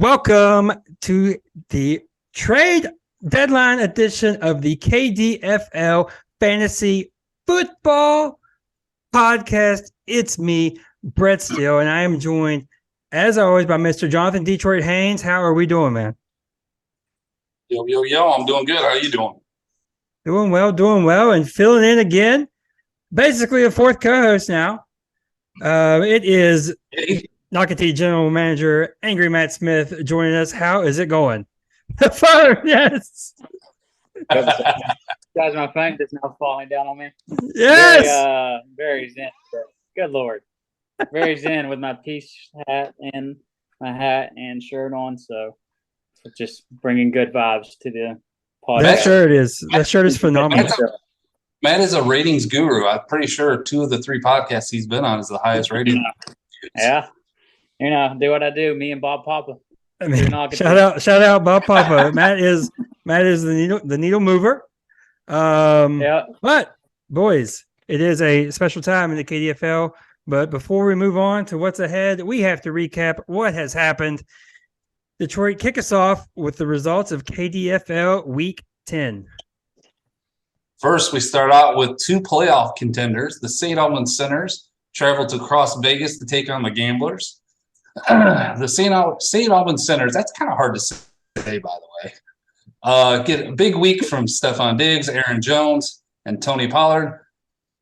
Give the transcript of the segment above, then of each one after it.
Welcome to the trade deadline edition of the KDFL Fantasy Football Podcast. It's me, Brett Steele, and I am joined, as always, by Mr. Jonathan Detroit Haynes. How are we doing, man? Yo, yo, yo, I'm doing good. How are you doing? Doing well, and filling in again. Basically a fourth co-host now. It is Nocatee General Manager Angry Matt Smith joining us. How is it going? The phone, yes. Guys, my phone is now falling down on me. Yes. Very zen. Good Lord. Very zen with my peace hat and my hat and shirt on. So just bringing good vibes to the podcast. That shirt is phenomenal. Matt is a ratings guru. I'm pretty sure 2 of the 3 podcasts he's been on is the highest rating. Yeah. You know, do what I do. Me and Bob Papa. I mean, shout out Bob Papa. Matt is the needle mover. Yeah. But boys, it is a special time in the KDFL. But before we move on to what's ahead, we have to recap what has happened. Detroit, kick us off with the results of KDFL Week 10. First, we start out with 2 playoff contenders. The St. Albans Sinners traveled to Cross Vegas to take on the Gamblers. The St. Albans Sinners, that's kind of hard to say, by the way. Get a big week from Stephon Diggs, Aaron Jones, and Tony Pollard.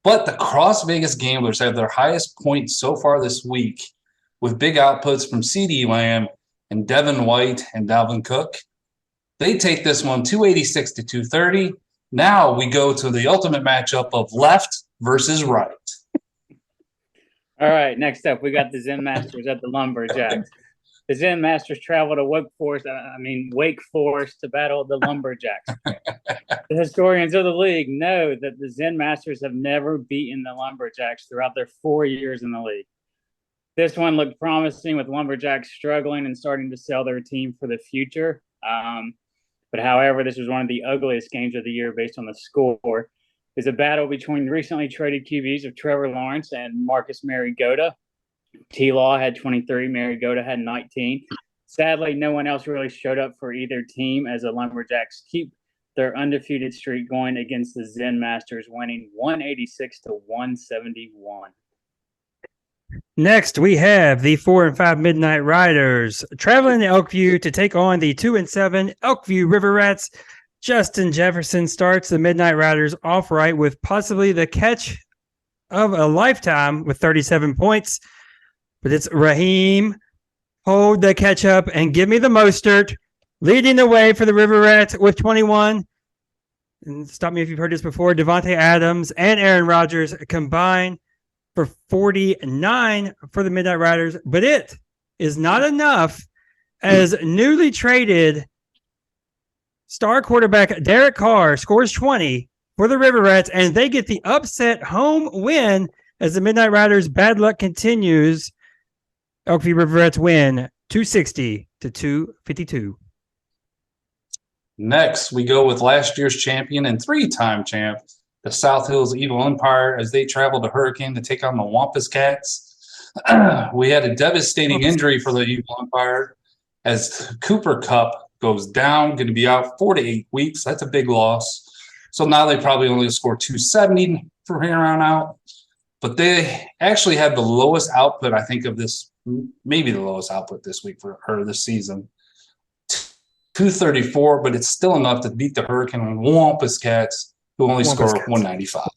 But the Cross Vegas Gamblers have their highest points so far this week with big outputs from CeeDee Lamb and Devin White and Dalvin Cook. They take this one 286 to 230. Now we go to the ultimate matchup of left versus right. All right, next up, we got the Zen Masters at the Lumberjacks. The Zen Masters travel to Wake Forest to battle the Lumberjacks. The historians of the league know that the Zen Masters have never beaten the Lumberjacks throughout their 4 years in the league. This one looked promising with Lumberjacks struggling and starting to sell their team for the future. But however, this was one of the ugliest games of the year based on the score. Is a battle between recently traded QBs of Trevor Lawrence and Marcus Mariota. T-Law had 23, Mariota had 19. Sadly, no one else really showed up for either team as the Lumberjacks keep their undefeated streak going against the Zen Masters, winning 186 to 171. Next, we have the 4 and 5 Midnight Riders traveling to Elkview to take on the 2 and 7 Elkview River Rats. Justin Jefferson starts the Midnight Riders off right with possibly the catch of a lifetime with 37 points. But it's Raheem, hold the catch up and give me the Mostert, leading the way for the River Rats with 21. And stop me if you've heard this before. Devontae Adams and Aaron Rodgers combine for 49 for the Midnight Riders. But it is not enough as newly traded star quarterback Derek Carr scores 20 for the River Rats, and they get the upset home win as the Midnight Riders' bad luck continues. Elkview River Rats win 260 to 252. Next, we go with last year's champion and 3-time champ, the South Hills Evil Empire, as they travel to Hurricane to take on the Wampus Cats. We had a devastating injury for the Evil Empire as Cooper Kupp goes down, going to be out 4 to 8 weeks. That's a big loss. So now they probably only score 270 from here on out. But they actually had the lowest output, I think, of this, maybe the lowest output this week or this season. 234, but it's still enough to beat the Hurricane and Wampus Cats, who only score 195.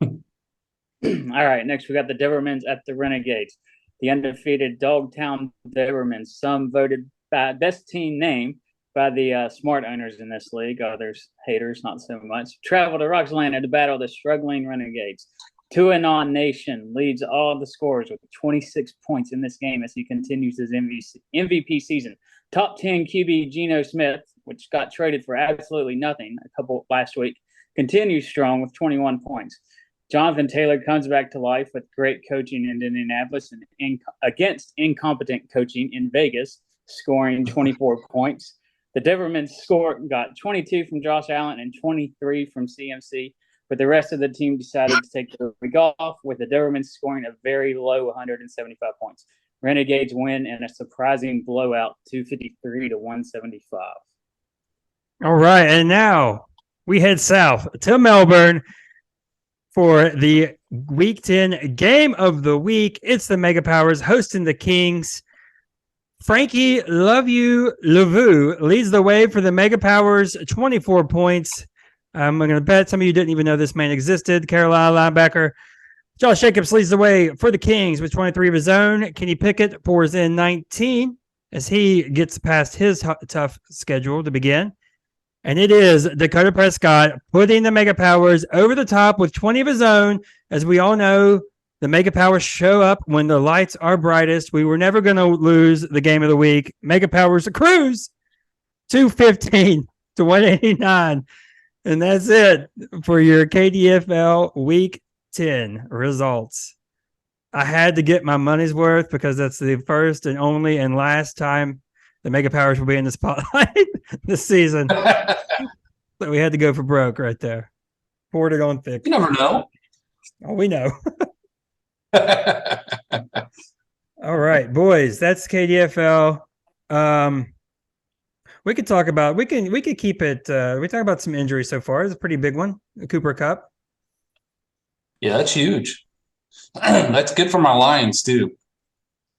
All right, next we got the Devermans at the Renegades. The undefeated Dogtown Devermans, some voted best team name by the smart owners in this league. Others, haters, not so much. Travel to Roxland to battle the struggling Renegades. 2-0 Nation leads all the scores with 26 points in this game as he continues his MVP season. Top 10 QB Geno Smith, which got traded for absolutely nothing a couple last week, continues strong with 21 points. Jonathan Taylor comes back to life with great coaching in Indianapolis and against incompetent coaching in Vegas, scoring 24 points. The Devermans got 22 from Josh Allen and 23 from CMC, but the rest of the team decided to take the week off, with the Devermans scoring a very low 175 points. Renegades win in a surprising blowout, 253 to 175. All right, and now we head south to Melbourne for the Week 10 game of the week. It's the Mega Powers hosting the Kings. Frankie Love You Lavu leads the way for the Mega Powers, 24 points. I'm going to bet some of you didn't even know this man existed. Carolina linebacker Josh Jacobs leads the way for the Kings with 23 of his own. Kenny Pickett pours in 19 as he gets past his tough schedule to begin. And it is Dakota Prescott putting the Mega Powers over the top with 20 of his own. As we all know, the Mega Powers show up when the lights are brightest. We were never going to lose the game of the week. Mega Powers cruise 215 to 189. And that's it for your KDFL Week 10 results. I had to get my money's worth because that's the first and only and last time the Mega Powers will be in the spotlight this season. So we had to go for broke right there. Poured it on thick. You never know. Oh, we know. All right, boys, that's KDFL. We could talk about we could keep it we talk about some injuries so far. It's a pretty big one, the Cooper Cup. Yeah, that's huge. That's good for my Lions too.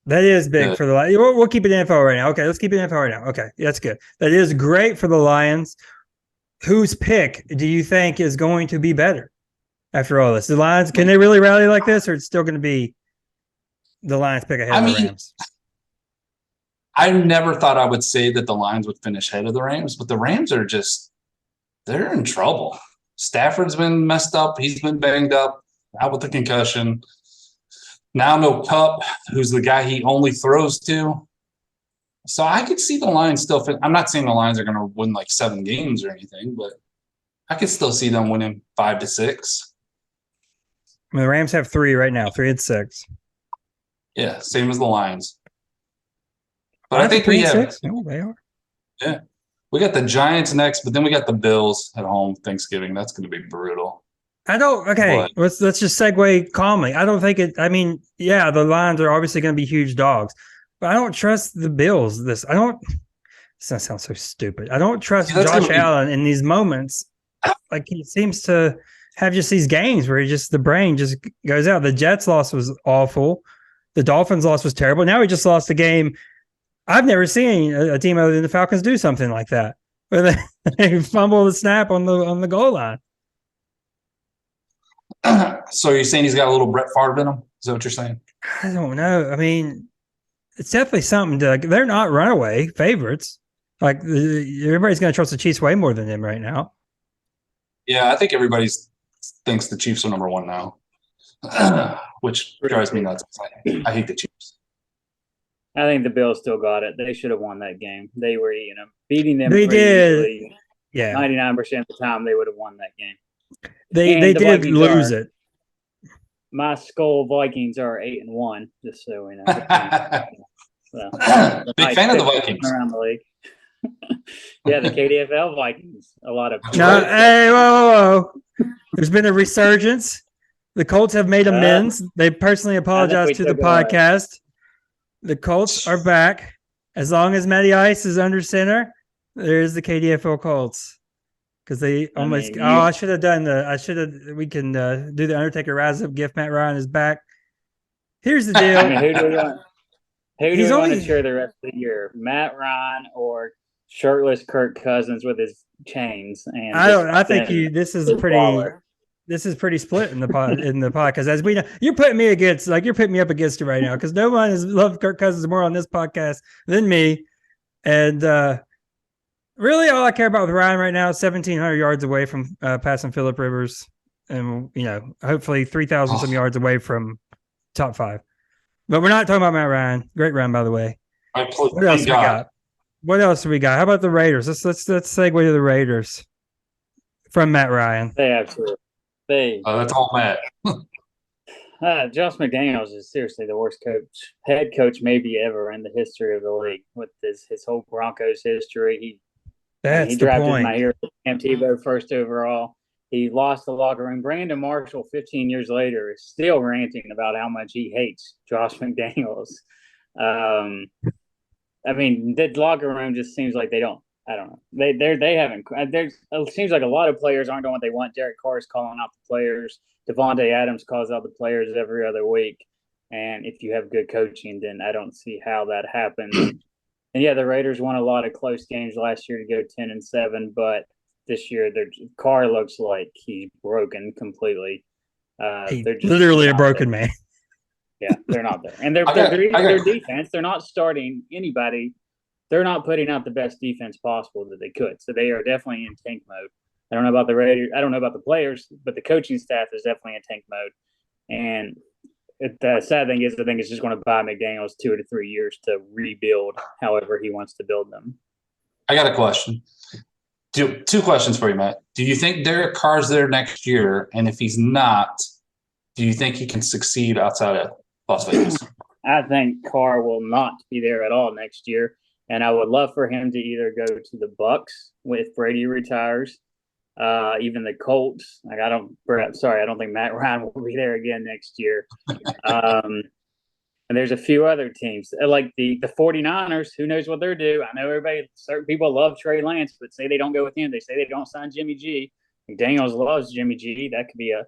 That is big for the Lions. We'll keep it NFL right now. Okay, let's keep it NFL right now. Okay, that's good. That is great for the Lions. Whose pick do you think is going to be better after all this? The Lions, can they really rally like this, or it's still going to be the Lions pick ahead of the Rams? I never thought I would say that the Lions would finish ahead of the Rams, but the Rams are they're in trouble. Stafford's been messed up. He's been banged up, out with the concussion. Now no Cup, who's the guy he only throws to. So I could see the Lions still I'm not saying the Lions are going to win like 7 games or anything, but I could still see them winning 5 to 6. I mean, the Rams have 3 right now, 3 and 6. Yeah, same as the Lions. But I think we have. Oh, they are. Yeah. We got the Giants next, but then we got the Bills at home Thanksgiving. That's going to be brutal. Let's just segue calmly. I don't think it. I mean, yeah, the Lions are obviously going to be huge dogs, but I don't trust the Bills. This sounds so stupid. I don't trust Josh Allen in these moments. Like, he seems to have just these games where the brain just goes out. The Jets loss was awful. The Dolphins loss was terrible. Now he just lost a game. I've never seen a team other than the Falcons do something like that, where they fumble the snap on the goal line. So you're saying he's got a little Brett Favre in him? Is that what you're saying? I don't know. I mean, it's definitely something they're not runaway favorites. Like, everybody's going to trust the Chiefs way more than them right now. Yeah, I think everybody thinks the Chiefs are number 1 now, which drives me nuts. I hate the Chiefs. I think the Bills still got it. They should have won that game. They were, beating them. They did. Easily. Yeah, 99% of the time they would have won that game. They did lose it. My Skull Vikings are 8-1, just so we know. Big fan of the Vikings around the league. Yeah, the KDFL Vikings. A lot of hey, whoa. There's been a resurgence. The Colts have made amends. They personally apologized to the podcast. The Colts are back. As long as Matty Ice is under center, there's the KDFL Colts. Because they almost I should have done we can do the Undertaker Rise Up gift. Matt Ryan is back. Here's the deal. Who do we want to cheer the rest of the year? Matt Ryan or shirtless Kirk Cousins with his chains? And I think this is pretty split in the podcast. As we know, you're putting me up against it right now because no one has loved Kirk Cousins more on this podcast than me. And really, all I care about with Ryan right now is 1,700 yards away from passing Phillip Rivers, and hopefully 3,000 some yards away from top 5. But we're not talking about Matt Ryan. Great run, by the way. What else we got? How about the Raiders? Let's segue to the Raiders from Matt Ryan. They absolutely. That's all Matt. Josh McDaniels is seriously the worst head coach maybe ever in the history of the league with his whole Broncos history. He drafted my hero, Cam Tebow, first overall. He lost the locker room. Brandon Marshall, 15 years later, is still ranting about how much he hates Josh McDaniels. I mean, the locker room just seems like they don't. I don't know. They haven't. It seems like a lot of players aren't doing what they want. Derek Carr is calling out the players. Devontae Adams calls out the players every other week. And if you have good coaching, then I don't see how that happens. And yeah, the Raiders won a lot of close games last year to go 10-7, but this year their Carr looks like he's broken completely. He's They're just literally a not broken there. man. Yeah, they're not there. And their defense, they're not starting anybody. They're not putting out the best defense possible that they could. So they are definitely in tank mode. I don't know about the Raiders. I don't know about the players, but the coaching staff is definitely in tank mode. And the sad thing is, I think it's just going to buy McDaniels 2 to 3 years to rebuild however he wants to build them. I got a question. Two questions for you, Matt. Do you think Derek Carr's there next year? And if he's not, do you think he can succeed outside of Las Vegas? I think Carr will not be there at all next year. And I would love for him to either go to the Bucks if Brady retires, even the Colts. Like I don't think Matt Ryan will be there again next year. And there's a few other teams like the 49ers. Who knows what they're due? I know certain people love Trey Lance, but say they don't go with him. They say they don't sign Jimmy G. McDaniels loves Jimmy G. That could be a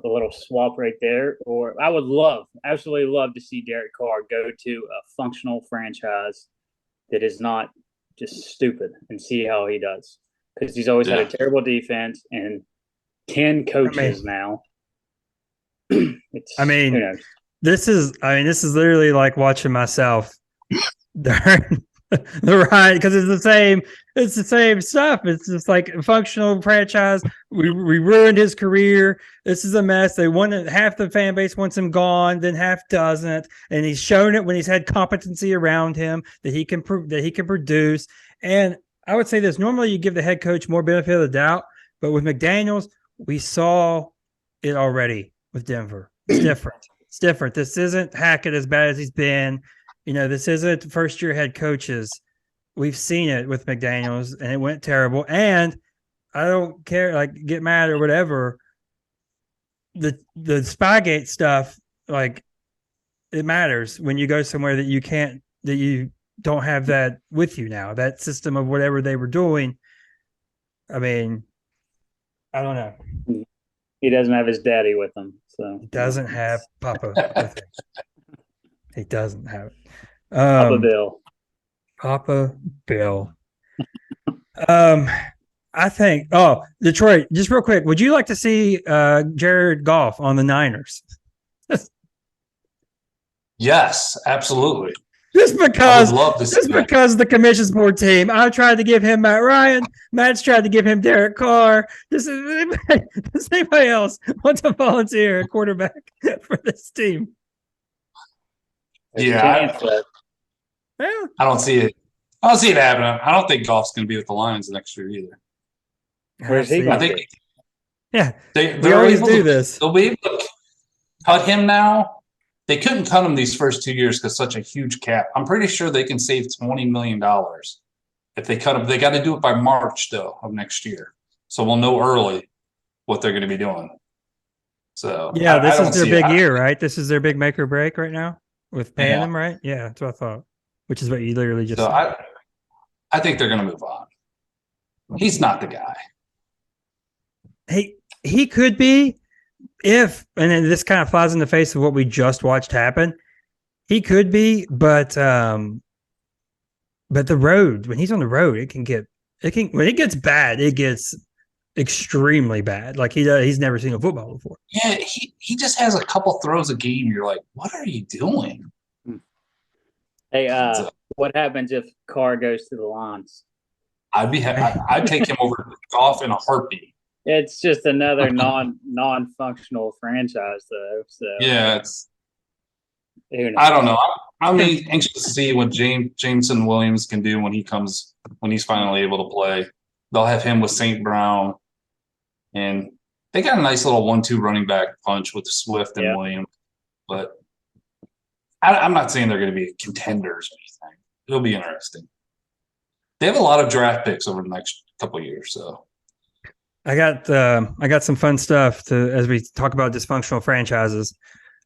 little swap right there. Or I would absolutely love to see Derek Carr go to a functional franchise that is not just stupid and see how he does. Because he's always had a terrible defense and 10 coaches now. This is literally like watching myself during the ride because it's the same stuff. It's just like a functional franchise. We ruined his career. This is a mess. They want half the fan base wants him gone, then half doesn't. And he's shown it when he's had competency around him that he can produce. And I would say this: normally you give the head coach more benefit of the doubt, but with McDaniels, we saw it already with Denver. It's different. It's different. This isn't Hackett as bad as he's been. This isn't first-year head coaches. We've seen it with McDaniels, and it went terrible. And I don't care, like, get mad or whatever. The Spygate stuff, like, it matters when you go somewhere that you don't have that with you now. That system of whatever they were doing. I mean, I don't know. He doesn't have his daddy with him, so he doesn't have Papa with him. He doesn't have it. Papa Bill. I think. Oh, Detroit. Just real quick, would you like to see Jared Goff on the Niners? Yes, absolutely. Just because the commissions board team, I tried to give him Matt Ryan. Matt's tried to give him Derek Carr. Does anybody else want to volunteer a quarterback for this team? Yeah, I don't see it. I don't see it happening. I don't think Goff's going to be with the Lions next year either. Where's he going? I think. Yeah, they always do this. They'll be able to cut him now. They couldn't cut him these first 2 years because such a huge cap. I'm pretty sure they can save $20 million if they cut him. They got to do it by March, though, of next year. So we'll know early what they're going to be doing. So yeah, this is their big year, right? This is their big make or break right now with paying them, right? Yeah, that's what I thought. Which is what you literally just said. I think they're going to move on. He's not the guy. He could be. And then this kind of flies in the face of what we just watched happen. He could be, but the road, when he's on the road, when it gets bad, it gets extremely bad. Like he's never seen a football before. Yeah, he just has a couple throws a game. You're like, what are you doing? Hey, what happens if Carr goes to the Lions? I'd take him over Goff in a heartbeat. It's just another non-functional franchise, though. So yeah, I don't know. I'm anxious to see what Jameson Williams can do when he's finally able to play. They'll have him with St. Brown, and they got a nice little 1-2 running back punch with Swift and Williams. But I'm not saying they're going to be contenders or anything. It'll be interesting. They have a lot of draft picks over the next couple of years, so. I got some fun stuff as we talk about dysfunctional franchises.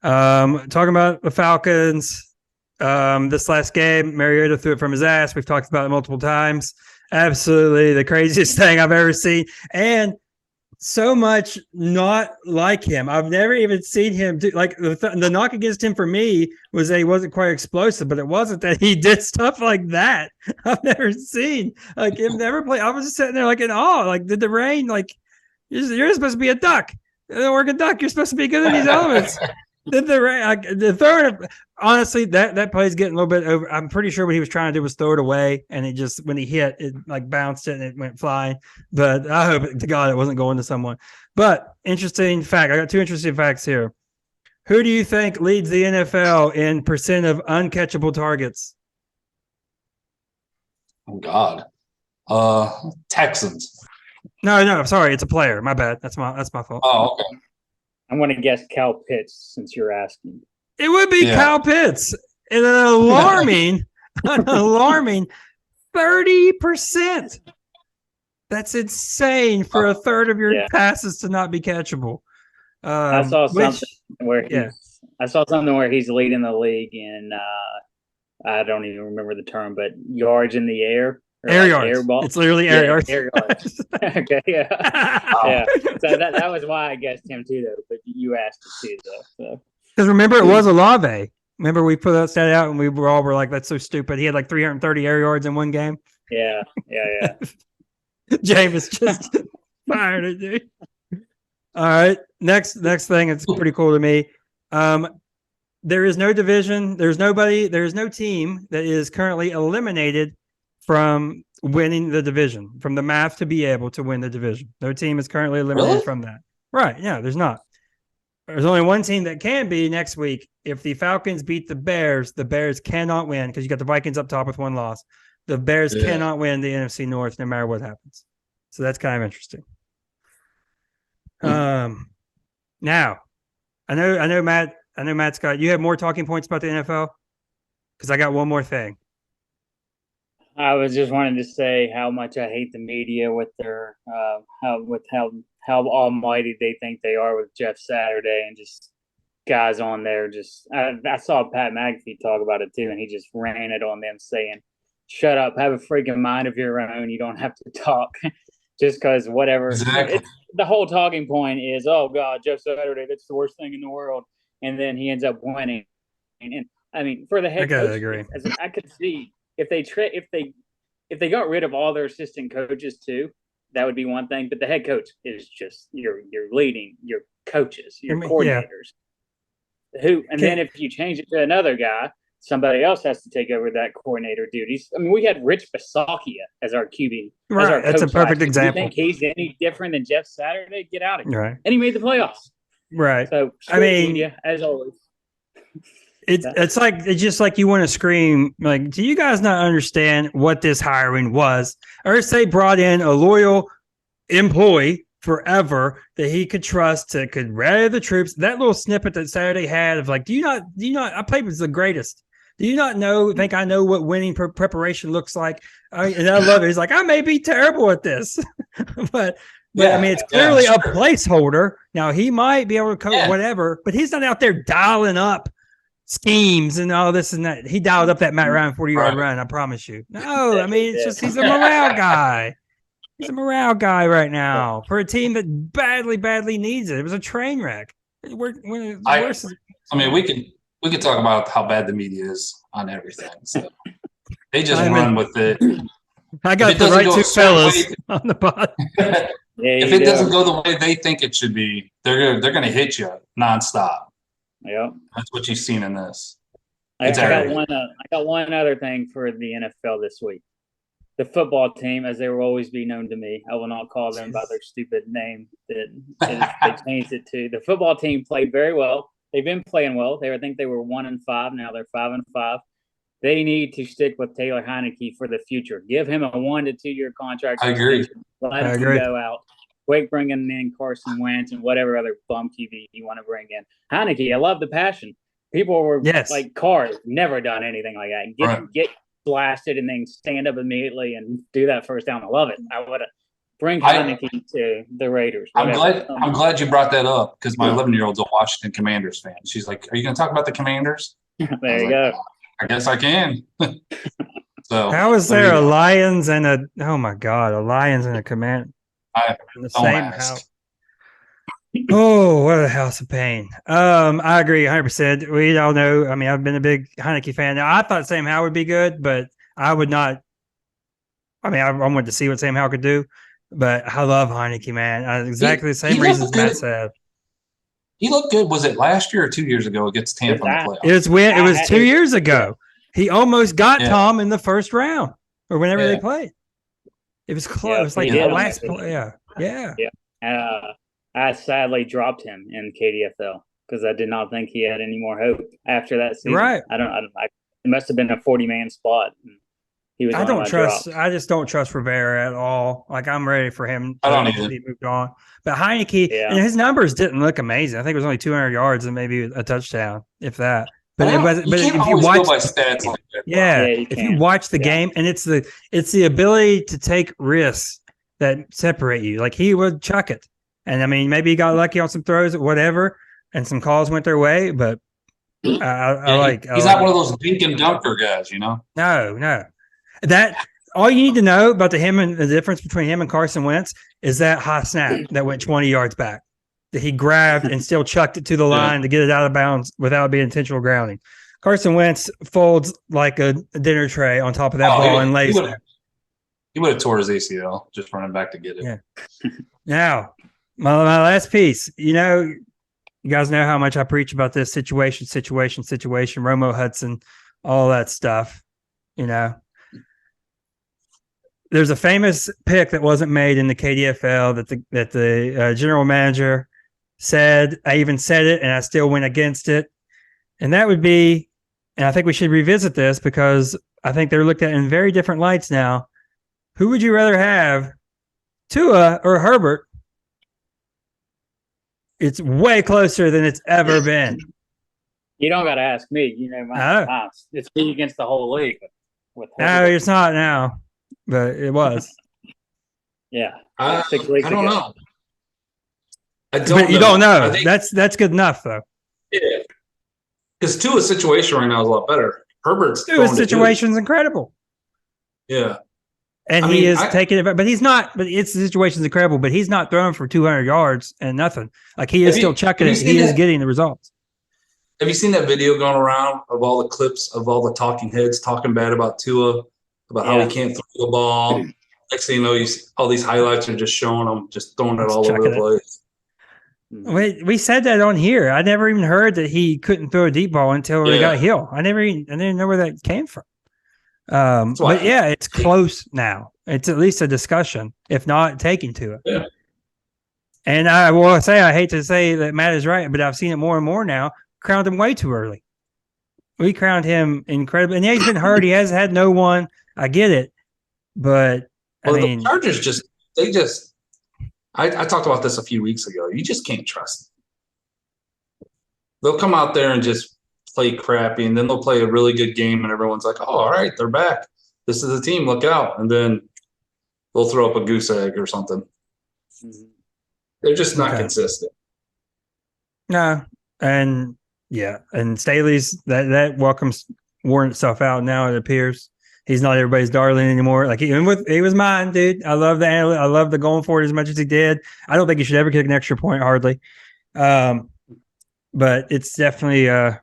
Talking about the Falcons, This last game, Mariota threw it from his ass. We've talked about it multiple times. Absolutely the craziest thing I've ever seen. And so much not like him. I've never even seen him do like the knock against him for me was that he wasn't quite explosive, but it wasn't that he did stuff like that. I've never seen like him never play. I was just sitting there like in awe. Like, did the rain like you're supposed to be a duck, an Oregon duck. You're supposed to be good in these elements. Did the rain like the throwing? Honestly, that play's getting a little bit over. I'm pretty sure what he was trying to do was throw it away, and it just when he hit, it like bounced it and it went flying. But I hope to God it wasn't going to someone. But interesting fact. I got 2 interesting facts here. Who do you think leads the NFL in percent of uncatchable targets? Oh God, Texans. No, sorry, it's a player. My bad. That's my fault. Oh, okay. I'm going to guess Cal Pitts since you're asking. It would be Kyle Pitts. And an alarming 30%. That's insane for a third of your passes to not be catchable. I saw something where he's leading the league in I don't even remember the term, but yards in the air. Air yards. Air ball. It's literally air yards. Air yards. Okay, yeah. Yeah. So that was why I guessed him too, though. But you asked it too, though. So. Because remember, it was Olave. Remember, we put that stat out, and we were like, "That's so stupid." He had like 330 air yards in one game. Yeah. James just fired it, dude. All right, next thing. It's pretty cool to me. There is no division. There's no team that is currently eliminated from winning the division, from the math to be able to win the division. No team is currently eliminated from that. Right? Yeah, there's not. There's only one team that can be next week. If the Falcons beat the Bears cannot win because you got the Vikings up top with 1 loss. The Bears cannot win the NFC North no matter what happens. So that's kind of interesting. Now, I know Matt Scott, you have more talking points about the NFL because I got one more thing. I was just wanting to say how much I hate the media with their how almighty they think they are with Jeff Saturday and just guys on there. Just I saw Pat McAfee talk about it too, and he just ran it on them saying, "Shut up, have a freaking mind of your own. You don't have to talk." Just because whatever. Exactly. The whole talking point is, "Oh God, Jeff Saturday, that's the worst thing in the world," and then he ends up winning. And I mean, for the head coach, agree. I could see. If they got rid of all their assistant coaches too, that would be one thing. But the head coach is just your leading, your coaches, your coordinators. Yeah. Then if you change it to another guy, somebody else has to take over that coordinator duties. I mean, we had Rich Bisaccia as our QB. Right, as our that's a perfect example. You think he's any different than Jeff Saturday? Get out of here. Right. And he made the playoffs. Right. So I mean, as always. It's just like you want to scream like, do you guys not understand what this hiring was? Or say brought in a loyal employee forever that he could trust could rally the troops. That little snippet that Saturday had of like, do you not I played with the greatest. Do you not think I know what winning preparation looks like? And I love it. He's like, I may be terrible at this, but I mean, it's clearly a placeholder. Now he might be able to coach whatever, but he's not out there dialing up schemes and all this and that. He dialed up that Matt Ryan 40-yard run, I promise you. No, I mean, it's just he's a morale guy. He's a morale guy right now for a team that badly needs it. It was a train wreck. I mean, we could talk about how bad the media is on everything. So they just run with it. I got the right 2 fellas on the pod. If it doesn't go the way they think it should be, they're gonna hit you nonstop. Yeah, that's what you've seen in this. I got one other thing for the NFL this week. The football team, as they will always be known to me, I will not call them by their stupid name that they changed it to. The football team played very well. They've been playing well. I think they were 1-5. Now they're 5-5. They need to stick with Taylor Heineke for the future. Give him a 1 to 2 year contract. I agree. Let him go out. Quick bringing in Carson Wentz and whatever other bum QB you want to bring in. Heineke, I love the passion. People were like, Carr never done anything like that. Get blasted and then stand up immediately and do that first down. I love it. I would bring Heineke to the Raiders. I'm glad you brought that up because my 11-year-old's a Washington Commanders fan. She's like, "Are you going to talk about the Commanders?" There you go. I guess I can. So How is there there you a go. Lions and a oh my god, a Lions and a Command I in the don't same ask. house? Oh, what a house of pain. I agree 100%. We all know. I mean, I've been a big Heineke fan. Now, I thought Sam Howell would be good, but I would not. I mean, I wanted to see what Sam Howell could do, but I love Heineke, man. Exactly the same He reasons looked Matt good. said. He looked good. Was it last year or 2 years ago against Tampa in the I- playoffs? It was 2 years ago. He almost got Yeah. Tom in the first round or whenever they Yeah. played. It was close. Yeah, It was like he the did. last play. Yeah. Yeah. I sadly dropped him in KDFL because I did not think he had any more hope after that season. Right. It must have been a 40-man spot. He was I one don't of my trust. drops. I just don't trust Rivera at all. Like I'm ready for him I don't to either. be moved on. But Heineke, Yeah. and his numbers didn't look amazing. I think it was only 200 yards and maybe a touchdown, if that. But it was. You But can't if you always watch, go by stats like that. yeah, Yeah, you if you can. watch the Yeah. game, and it's the ability to take risks that separate you. Like he would chuck it, and I mean maybe he got lucky on some throws or whatever, and some calls went their way. But I Yeah, like. he's I not like one of those dink and dunker guys, you know. No. That all you need to know about the difference between him and Carson Wentz is that high snap that went 20 yards back that he grabbed and still chucked it to the line to get it out of bounds without being intentional grounding. Carson Wentz folds like a dinner tray on top of that ball and lays there. He would have tore his ACL just running back to get it. Yeah. Now, my last piece. You guys know how much I preach about this situation, Romo Hudson, all that stuff. There's a famous pick that wasn't made in the KDFL that the general manager said. I even said it, and I still went against it. And that would be, and I think we should revisit this because I think they're looked at in very different lights now. Who would you rather have, Tua or Herbert? It's way closer than it's ever been. You don't got to ask me. It's me against the whole league. No, it's not now, but it was. Yeah. I 6 weeks don't ago. know. But you don't know. That's good enough, though. Yeah. Because Tua's situation right now is a lot better. Herbert's Tua's situation's incredible. Yeah. And he is taking it, but he's not. But its situation's incredible. But he's not throwing for 200 yards and nothing. Like he is still chucking it. He is getting the results. Have you seen that video going around of all the clips of all the talking heads talking bad about Tua, about how he can't throw the ball? Next thing you know, all these highlights are just showing him just throwing it all over the place. We said that on here. I never even heard that he couldn't throw a deep ball until they got Hill. I didn't know where that came from. But yeah, it's close now. It's at least a discussion, if not taking to it. Yeah. And I will say, I hate to say that Matt is right, but I've seen it more and more now. Crowned him way too early. We crowned him incredible. And yeah, he's been hurt. He has had no one. I get it. But the Chargers I talked about this a few weeks ago. You just can't trust them. They'll come out there and just play crappy, and then they'll play a really good game, and everyone's like, oh, all right, they're back. This is the team. Look out. And then they'll throw up a goose egg or something. Mm-hmm. They're just not consistent. No. And Staley's that welcomes worn itself out now, it appears. He's not everybody's darling anymore. Like he was mine, dude. I love the going for it as much as he did. I don't think he should ever kick an extra point, hardly. But it's definitely you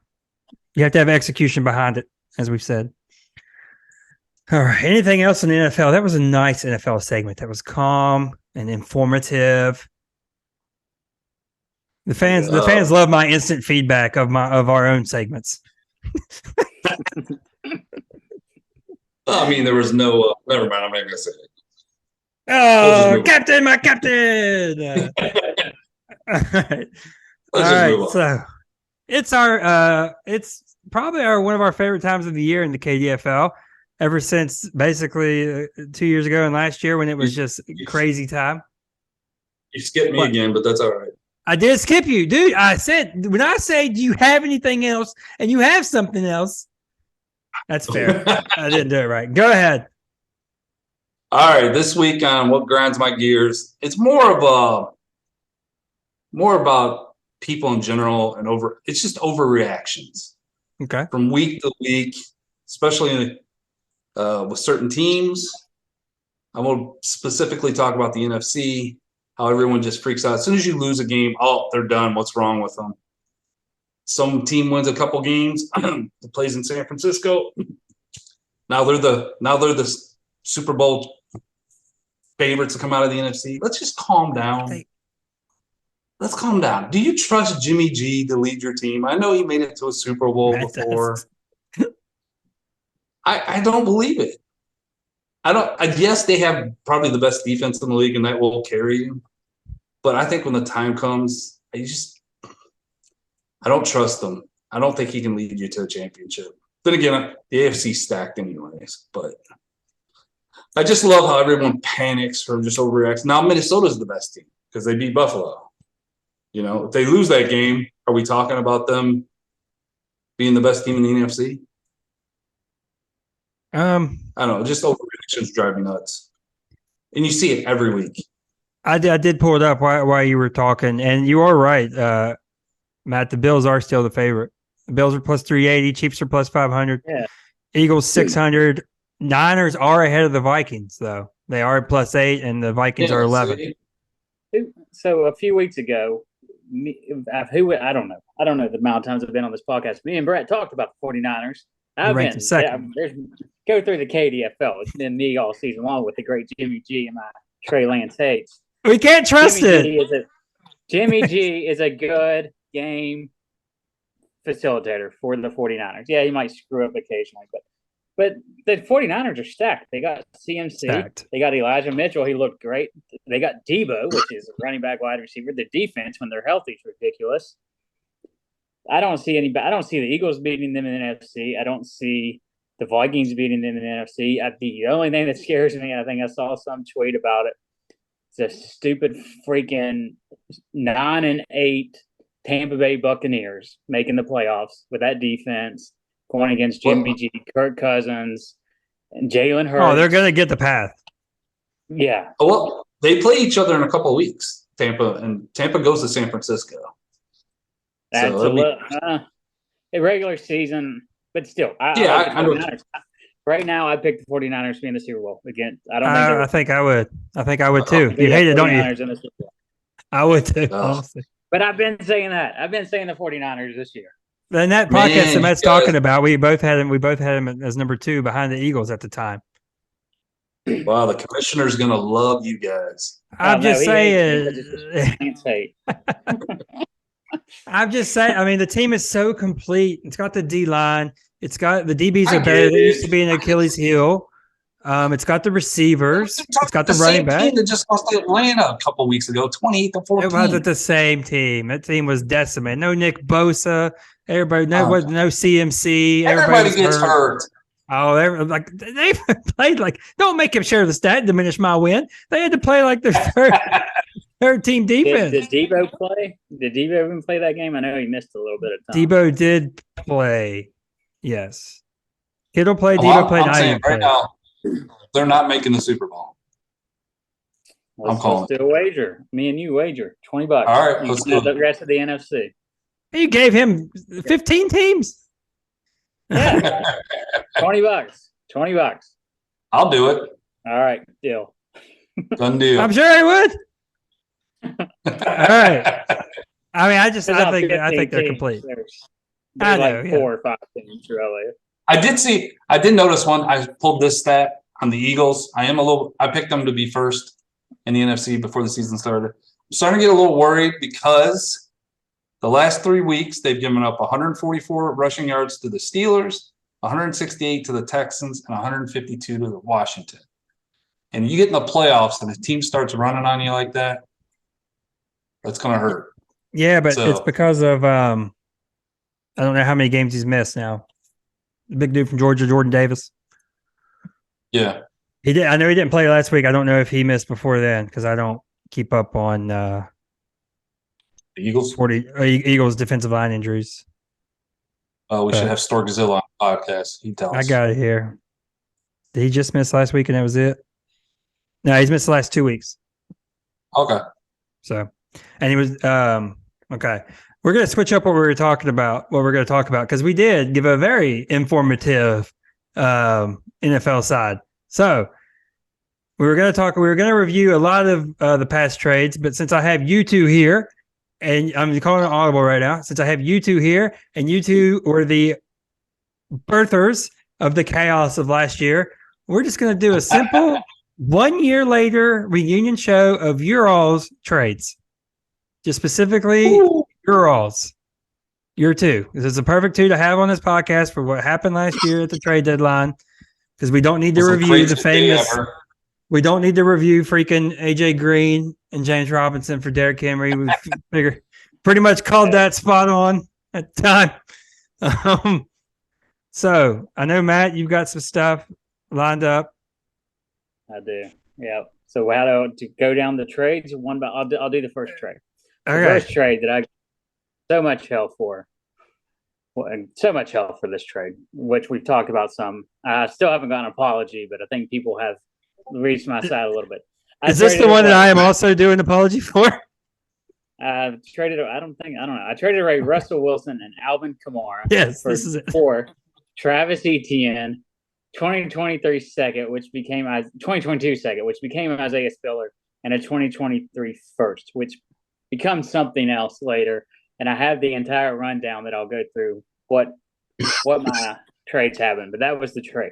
have to have execution behind it, as we've said. All right. Anything else in the NFL? That was a nice NFL segment. That was calm and informative. The fans love my instant feedback of our own segments. I mean, there was no. Never mind. I'm not gonna say it. Oh, Captain, my Captain! All right. So it's it's probably one of our favorite times of the year in the KDFL. Ever since basically 2 years ago and last year when it was just crazy time. You skipped me again, but that's all right. I did skip you, dude. When I say, do you have anything else? And you have something else. That's fair. I didn't do it right. Go ahead. All right. This week on What Grinds My Gears, it's more about people in general and it's just overreactions. Okay. From week to week, especially with certain teams. I will specifically talk about the NFC, how everyone just freaks out. As soon as you lose a game, oh, they're done. What's wrong with them? Some team wins a couple games, plays in San Francisco. Now they're the Super Bowl favorites to come out of the NFC. Let's just calm down. Let's calm down. Do you trust Jimmy G to lead your team? I know he made it to a Super Bowl before. I don't believe it. Yes, they have probably the best defense in the league, and that will carry you. But I think when the time comes, I don't trust them. I don't think he can lead you to a championship. Then again, the AFC's stacked anyways. But I just love how everyone panics or just overreacts. Now Minnesota's the best team because they beat Buffalo. You know, if they lose that game, are we talking about them being the best team in the NFC? I don't know. Just overreactions drive me nuts. And you see it every week. I did pull it up while you were talking, and you are right, Matt. The Bills are still the favorite. The Bills are plus 380. Chiefs are plus 500. Yeah. Eagles 600. Niners are ahead of the Vikings, though. They are plus 8, and the Vikings are 11. So a few weeks ago, I don't know. I don't know the amount of times I've been on this podcast. Me and Brett talked about the 49ers. Go through the KDFL. It's been me all season long with the great Jimmy G and my Trey Lance hates. We can't trust Jimmy G is a good game facilitator for the 49ers. Yeah, he might screw up occasionally, but the 49ers are stacked. They got CMC. They got Elijah Mitchell. He looked great. They got Debo, which is a running back wide receiver. The defense, when they're healthy, is ridiculous. I don't see the Eagles beating them in the NFC. I don't see the Vikings beating them in the NFC. The only thing that scares me, I think I saw some tweet about it, is a stupid freaking 9-8 Tampa Bay Buccaneers making the playoffs with that defense going against Jimmy G, Kirk Cousins, and Jalen Hurts. Oh, they're going to get the path. Yeah. Well, they play each other in a couple of weeks, Tampa goes to San Francisco. That's a regular season, but still. I know. Right now, I picked the 49ers to be in the Super Bowl. Again, I think I would. I think I would too. You hate it, don't you? In the Super Bowl. I would too, honestly. But I've been saying that. I've been saying the 49ers this year. And that podcast that Matt's talking about, we both had him as number 2 behind the Eagles at the time. Wow, the commissioner's going to love you guys. I'm just saying. I'm just saying. I mean, the team is so complete. It's got the D line. It's got the DBs are better. They used to be an Achilles heel. It's got the receivers. It's got the running back. Team that just lost to Atlanta a couple weeks ago, 28-14. It wasn't the same team. That team was decimated. No Nick Bosa. Everybody, no CMC. Everybody gets hurt. Oh, they played like. Don't make him share the stat and diminish my win. They had to play like their third team defense. Did Debo play? Did Debo even play that game? I know he missed a little bit of time. Debo did play. Yes, Kittle played. Debo played. I'm saying right now, they're not making the Super Bowl. I'm calling. Let's do a wager. Me and you wager $20. All right, let's do the rest of the NFC. You gave him 15 teams. Yeah, $20. I'll do it. All right, deal. Done deal. I'm sure he would. All right. I mean, I think they're complete. I know, like 4 or 5 teams, really. I did notice one. I pulled this stat on the Eagles. I picked them to be first in the NFC before the season started. I'm starting to get a little worried because the last 3 weeks they've given up 144 rushing yards to the Steelers, 168 to the Texans, and 152 to the Washington. And you get in the playoffs and the team starts running on you like that, that's going to hurt. Yeah, but it's because of I don't know how many games he's missed now. The big dude from Georgia, Jordan Davis. Yeah. He did. I know he didn't play last week. I don't know if he missed before then because I don't keep up on the Eagles. Eagles defensive line injuries. Oh, we should have Storkzilla on the podcast. He tells. I got it here. Did he just miss last week and that was it? No, he's missed the last 2 weeks. Okay. So, and he was okay. We're going to switch up what we're going to talk about because we did give a very informative NFL side. So we were going to review a lot of the past trades, but since I have you two here, and I'm calling it audible right now, since I have you two here, and you two were the birthers of the chaos of last year, we're just going to do a simple 1 year later reunion show of your all's trades. Just specifically your all's. Your two. This is a perfect two to have on this podcast for what happened last year at the trade deadline. Because we don't need to review the famous. We don't need to review freaking AJ Green and James Robinson for Derrick Henry. We figured pretty much called that spot on at the time. So I know, Matt, you've got some stuff lined up. I do. Yeah. So how to go down the trades one by I'll do the first trade. The first trade that I got so much hell for. Well, and so much hell for this trade, which we've talked about some. I still haven't gotten an apology, but I think people have reached my side a little bit. Is this the one that I am also doing an apology for? I traded. I don't know. I traded away Russell Wilson and Alvin Kamara. Yes, this is it. For Travis Etienne, 2023 second, which became 2022 second, which became Isaiah Spiller, and a 2023 first, which becomes something else later. And I have the entire rundown that I'll go through what my trades happened, but that was the trade,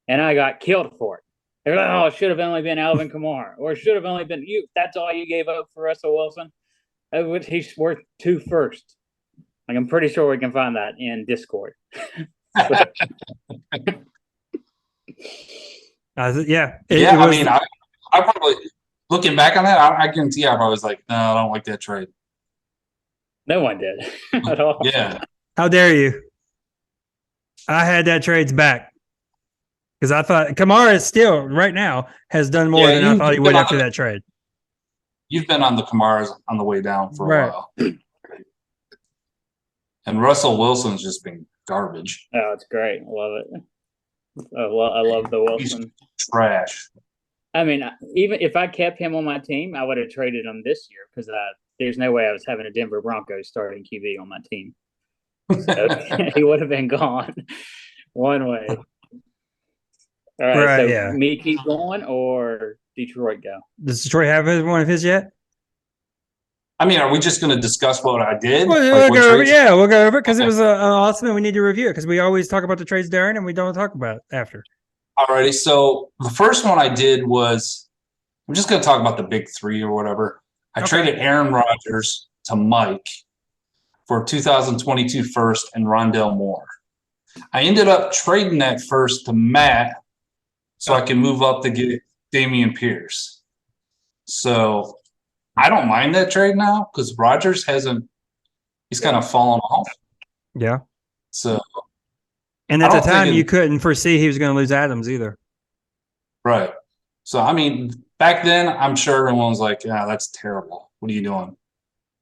and I got killed for it. They're like, "Oh, it should have only been Alvin Kamara, or it should have only been you. That's all you gave up for Russell Wilson. He's worth 2 firsts. Like, I'm pretty sure we can find that in Discord." Yeah. I mean, I probably, looking back on that, I guarantee I was like, no, I don't like that trade. No one did at all. Yeah. How dare you? I had that trades back because I thought Kamara still right now has done more than I thought he would after that trade. You've been on the Kamaras on the way down for a while. And Russell Wilson's just been garbage. Oh, it's great. I love it. I love the Wilson. He's trash. I mean, even if I kept him on my team, I would have traded him this year because there's no way I was having a Denver Broncos starting QB on my team. So he would have been gone one way. All right, me keep going or Detroit go? Does Detroit have one of his yet? I mean, are we just going to discuss what I did? We'll go over it because it was awesome and we need to review it because we always talk about the trades during and we don't talk about it after. Alrighty, so the first one I did was, I'm just going to talk about the big three or whatever. I traded Aaron Rodgers to Mike for 2022 first and Rondell Moore. I ended up trading that first to Matt so I can move up to get Dameon Pierce. So I don't mind that trade now because Rodgers he's kind of fallen off. Yeah. So. And at the time, you couldn't foresee he was going to lose Adams either. Right. So, I mean, back then, I'm sure everyone was like, yeah, that's terrible. What are you doing?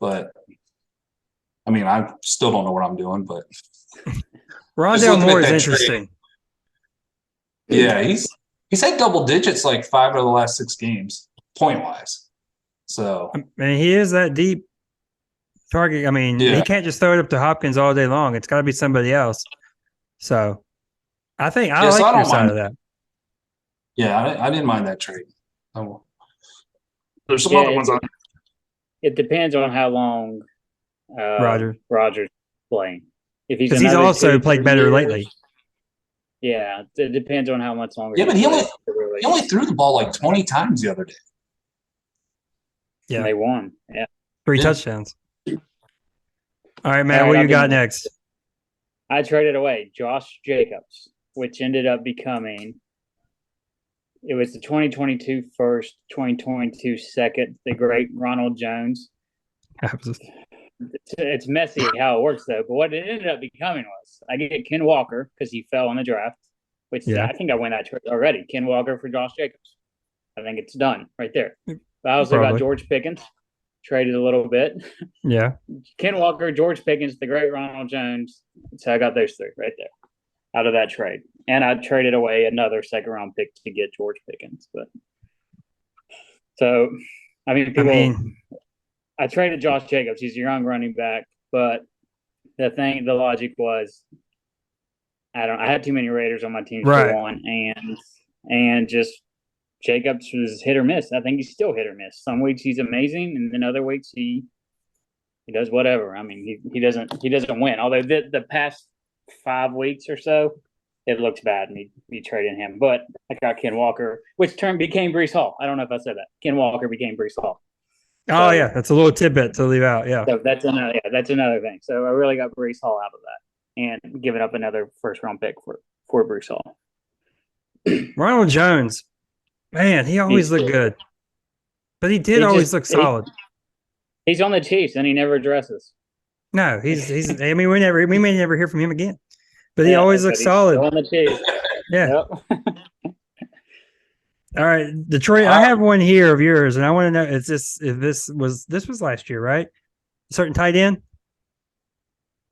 But, I mean, I still don't know what I'm doing, but. Rondell Moore is interesting. Yeah, he's had double digits like 5 out of the last 6 games, point-wise. So. I mean, he is that deep target. I mean, he can't just throw it up to Hopkins all day long. It's got to be somebody else. So, I think I like your side of that. Yeah, I didn't mind that trade. There's some other ones on. It depends on how long Rodgers playing. Because he's also played better lately. Yeah, it depends on how much longer. Yeah, but he only threw the ball like 20 times the other day. Yeah, and they won. Yeah, 3 touchdowns. All right, man. What you got next? I traded away Josh Jacobs, which ended up becoming – it was the 2022 first, 2022 second, the great Ronald Jones. It's messy how it works, though. But what it ended up becoming was I get Ken Walker because he fell in the draft, which I think I win that trade already. Ken Walker for Josh Jacobs. I think it's done right there. But I also got George Pickens. Traded a little bit. Yeah. Ken Walker, George Pickens, the great Ronald Jones. So I got those 3 right there out of that trade. And I traded away another 2nd-round pick to get George Pickens. But so, I mean, I traded Josh Jacobs. He's a young running back. But the logic was I had too many Raiders on my team Right. for one, and just Jacobs was hit or miss. I think he's still hit or miss. Some weeks he's amazing, and then other weeks he does whatever. I mean, he doesn't win. Although the past 5 weeks or so, it looks bad, and he traded him. But I got Ken Walker, which became Brees Hall. I don't know if I said that. Ken Walker became Brees Hall. Oh yeah, that's a little tidbit to leave out. Yeah. So that's another thing. So I really got Brees Hall out of that, and giving up another first round pick for Brees Hall. Ronald Jones, man, he always looked good, but he did always look solid. He's on the Chiefs, and he never addresses. No, he's. I mean, we may never hear from him again, but he always looks solid. On the Chiefs. Yeah. Yep. All right, Detroit. I have one here of yours, and I want to know if this was last year, right? A certain tight end.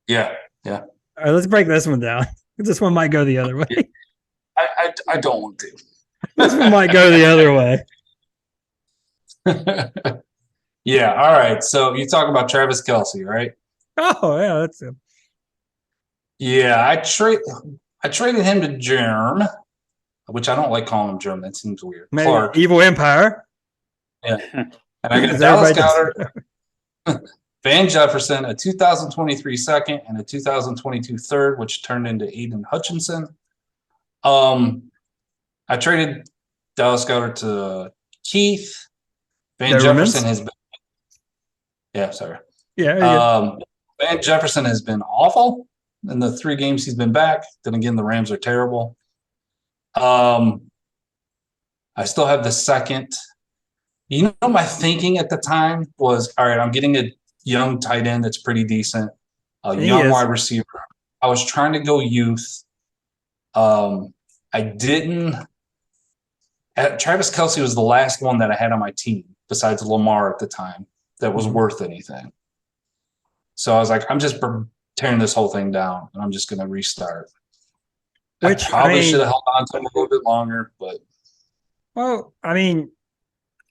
Yeah. All right, let's break this one down. This one might go the other way. I don't want to. This one might go the other way. Yeah. All right. So you talk about Travis Kelce, right? Oh yeah, that's him. Yeah, I traded him to Germ, which I don't like calling him Germ. That seems weird. Maybe Clark. Evil Empire. Yeah. And I got Dallas Goedert, Van Jefferson, a 2023 second, and a 2022 third, which turned into Aiden Hutchinson. I traded Dallas Goedert to Keith. Van Jefferson has been. Yeah, sorry. Yeah. Van Jefferson has been awful in the 3 games he's been back. Then again, the Rams are terrible. I still have the second. You know, my thinking at the time was, all right, I'm getting a young tight end that's pretty decent, a young wide receiver. I was trying to go youth. I didn't. Travis Kelce was the last one that I had on my team, besides Lamar at the time, that was worth anything. So I was like, I'm just tearing this whole thing down, and I'm just going to restart. Which I probably should have held on to him a little bit longer, but. Well, I mean,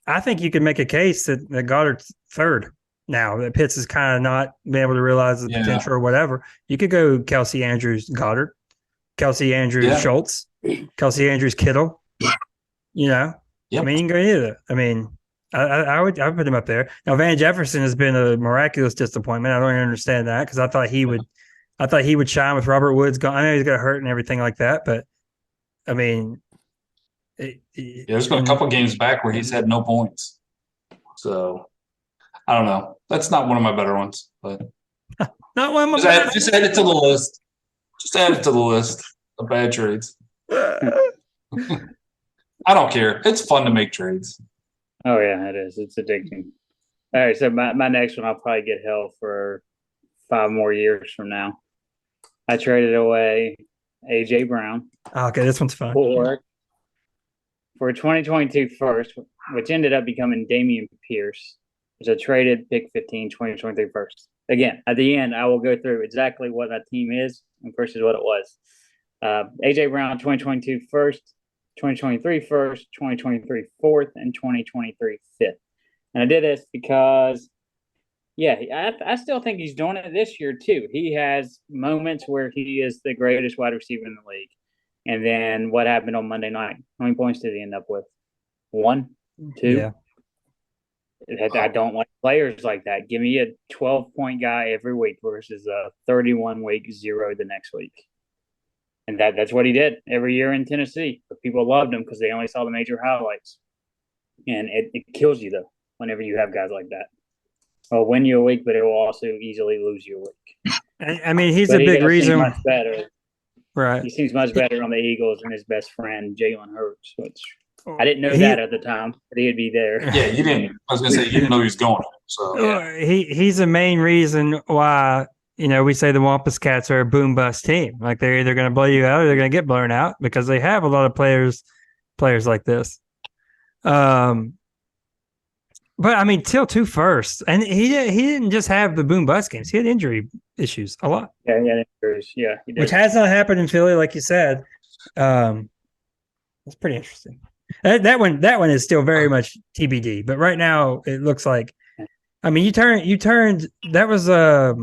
I think you could make a case that Goddard's third now, that Pitts is kind of not being able to realize the potential or whatever. You could go Kelce, Andrews, Goddard, Kelce, Andrews, Schultz, Kelce, Andrews, Kittle. You know, I mean, you can go either. I mean, I would put him up there. Now, Van Jefferson has been a miraculous disappointment. I don't understand that because I thought he would shine with Robert Woods gone. I know he's got hurt and everything like that, but I mean, there's been a couple games back where he's had no points. So I don't know. That's not one of my better ones, but not one of my just add it to the list. Just add it to the list of bad trades. I don't care. It's fun to make trades. Oh yeah, it is. It's addicting. All right, so my next one, I'll probably get hell for 5 more years from now. I traded away AJ Brown. Okay, this one's fun. For 2022 first, which ended up becoming Damian Pierce. It's a traded pick 15, 2023 first. Again, at the end, I will go through exactly what that team is versus what it was. AJ Brown, 2022 first, 2023 first, 2023 fourth, and 2023 fifth. And I did this because, I still think he's doing it this year too. He has moments where he is the greatest wide receiver in the league. And then what happened on Monday night? How many points did he end up with? 1, 2? Yeah. I don't like players like that. Give me a 12-point guy every week versus a 31-week 0 the next week. And that's what he did every year in Tennessee. But people loved him because they only saw the major highlights. And it kills you, though, whenever you have guys like that. It'll win you a week, but it will also easily lose you a week. I mean, he's a big reason. Much better. Right. He seems much better on the Eagles than his best friend, Jalen Hurts, which I didn't know that at the time, but he'd be there. Yeah, you didn't. I was going to say, you didn't know he was going. So he's the main reason why, we say the Wampus Cats are a boom bust team. Like they're either going to blow you out or they're going to get blown out because they have a lot of players like this. But I mean, Till 2 first, and he didn't just have the boom bust games; he had injury issues a lot. Yeah, injuries. Yeah, he did. Which has not happened in Philly, like you said. It's pretty interesting. That one is still very much TBD. But right now, it looks like. I mean, you turned. That was I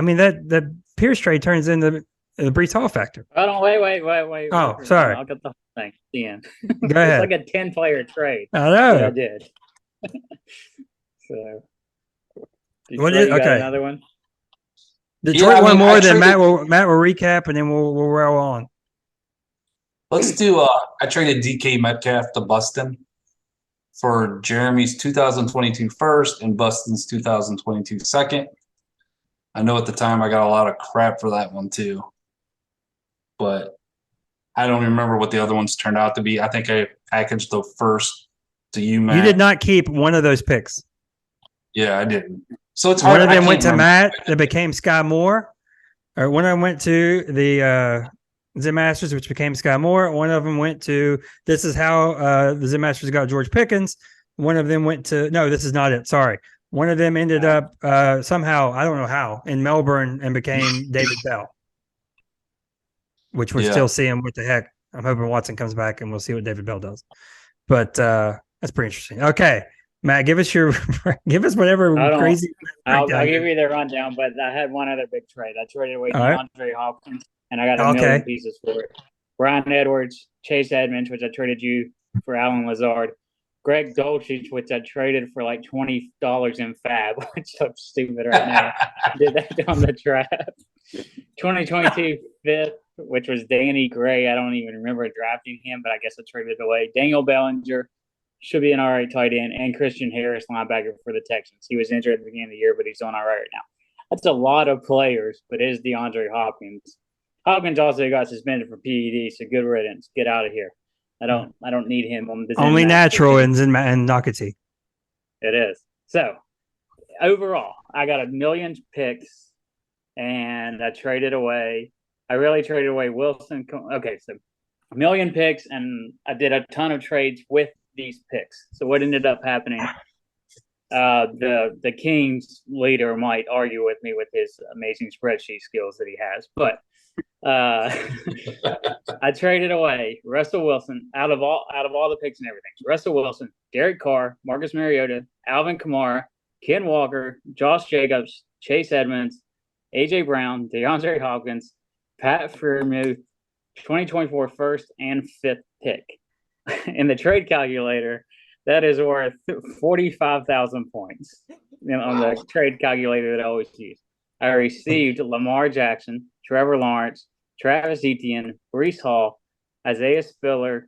mean that Pierce trade turns into The Brees Hall factor. Hold on, wait. Oh, sorry. I'll get the whole thing at the end. Go ahead. It's like a 10-player trade I that I know. did. So, What Detroit, is- you got okay. another one? Detroit I one mean, more, I then traded- Matt will recap, and then we'll roll on. Let's do. I traded DK Metcalf to Buston for Jeremy's 2022 first and Buston's 2022 second. I know at the time I got a lot of crap for that one too, but I don't remember what the other ones turned out to be. I think I packaged the first to you, Matt. You did not keep one of those picks. Yeah, I didn't. So it's hard. One of I them went can't to remember. Matt that became Sky Moore, or one of them went to the Zen Masters, which became Sky Moore. One of them went to this is how the Zen Masters got George Pickens. One of them went to no, this is not it. Sorry. One of them ended up somehow, I don't know how, in Melbourne and became David Bell, which we're still seeing what the heck. I'm hoping Watson comes back and we'll see what David Bell does. But that's pretty interesting. Okay, Matt, give us whatever crazy. I'll give you the rundown, but I had one other big trade. I traded away All right. DeAndre Hopkins, and I got a million pieces for it. Brian Edwards, Chase Edmonds, which I traded you for Alan Lazard. Greg Dulcich, which I traded for like $20 in Fab, which I'm stupid right now. Did that on the draft. 2022 fifth, which was Danny Gray. I don't even remember drafting him, but I guess I traded it away. Daniel Bellinger should be an all right tight end, and Christian Harris, linebacker for the Texans. He was injured at the beginning of the year, but he's on all right now. That's a lot of players, but it is DeAndre Hopkins. Hopkins also got suspended for PED, so good riddance. Get out of here. I don't need him on the Only natural in Nocatee. It is. So overall, I got a million picks, and I traded away. I really traded away Wilson. Okay, so a million picks, and I did a ton of trades with these picks. So what ended up happening? The Kings leader might argue with me with his amazing spreadsheet skills that he has, but I traded away Russell Wilson out of all the picks and everything. Russell Wilson, Derek Carr, Marcus Mariota, Alvin Kamara, Ken Walker, Josh Jacobs, Chase Edmonds, AJ Brown, DeAndre Hopkins, Pat Freiermuth, 2024 first and fifth pick. In the trade calculator, that is worth 45,000 points on the trade calculator that I always use. I received Lamar Jackson, Trevor Lawrence, Travis Etienne, Brees Hall, Isaiah Spiller,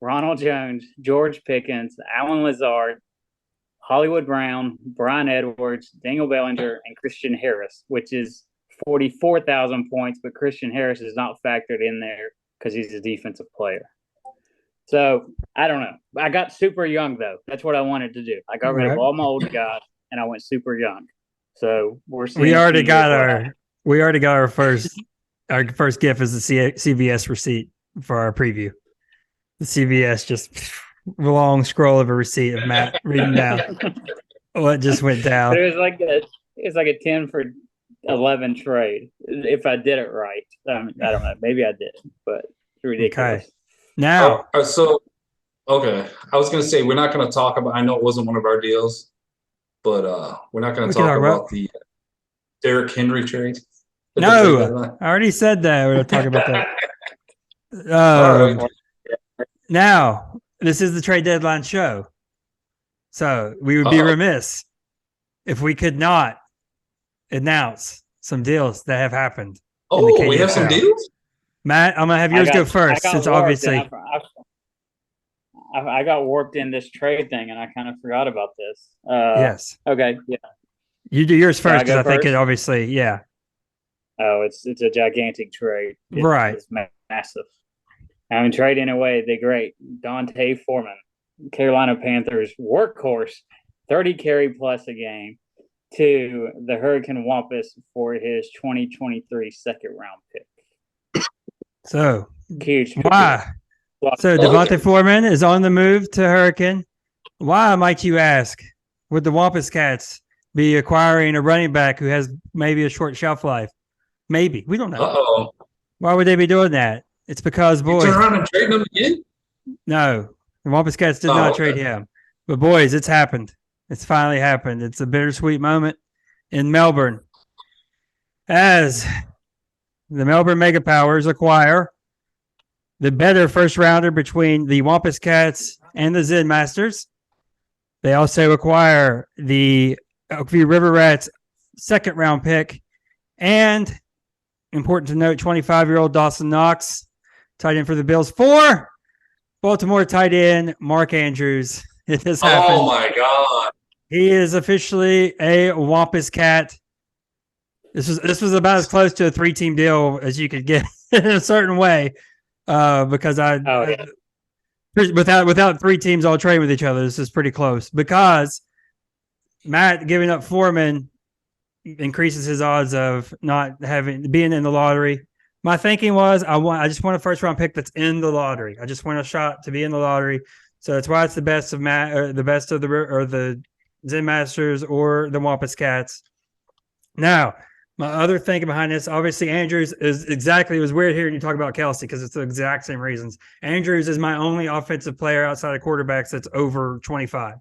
Ronald Jones, George Pickens, Alan Lazard, Hollywood Brown, Brian Edwards, Daniel Bellinger, and Christian Harris, which is 44,000 points, but Christian Harris is not factored in there because he's a defensive player. So, I don't know. I got super young, though. That's what I wanted to do. I got rid of all my old guys, and I went super young. So, we're seeing We already got our first gift is the CVS receipt for our preview. The CVS just long scroll of a receipt of Matt reading down what just went down. But it was like a 10 for 11 trade if I did it right. I don't know. Maybe I did, but it's ridiculous. Okay. Now, I was going to say we're not going to talk about. I know it wasn't one of our deals, but we're not going to talk about the Derrick Henry trade. No, I already said that. We're going to talk about that. All right. Now, this is the trade deadline show, so we would be remiss if we could not announce some deals that have happened. Oh, we have some deals? Matt, I'm going to have yours go first since obviously. I got warped in this trade thing and I kind of forgot about this. Yes. Okay. Yeah. You do yours first because I think it obviously, yeah. Oh, it's a gigantic trade. Right. It's massive. I'm trading away the great Dante Foreman, Carolina Panthers workhorse, 30 carry plus a game, to the Hurricane Wampus for his 2023 second round pick. So, huge. Why? So, Devontae Foreman is on the move to Hurricane. Why, might you ask, would the Wampus Cats be acquiring a running back who has maybe a short shelf life? Maybe. We don't know. Uh-oh. Why would they be doing that? It's because, boys. You turn around and trade them again? No. The Wampus Cats did not trade him. But, boys, it's happened. It's finally happened. It's a bittersweet moment in Melbourne as the Melbourne Mega Powers acquire the better first rounder between the Wampus Cats and the Zen Masters. They also acquire the Oakview River Rats second round pick and, important to note, 25-year-old Dawson Knox, tight end for the Bills, for Baltimore tight end Mark Andrews. It has happened. Oh my God. He is officially a Wampus Cat. This was about as close to a 3-team deal as you could get in a certain way. Because without 3 teams all trading with each other, this is pretty close. Because Matt giving up Foreman increases his odds of not being in the lottery. My thinking was I just want a first round pick that's in the lottery. I just want a shot to be in the lottery. So that's why it's the best of Matt, or the best of the Zen Masters or the Wampus Cats. Now, my other thinking behind this, obviously Andrews is exactly, it was weird hearing you talk about Kelsey because it's the exact same reasons. Andrews is my only offensive player outside of quarterbacks that's over 25.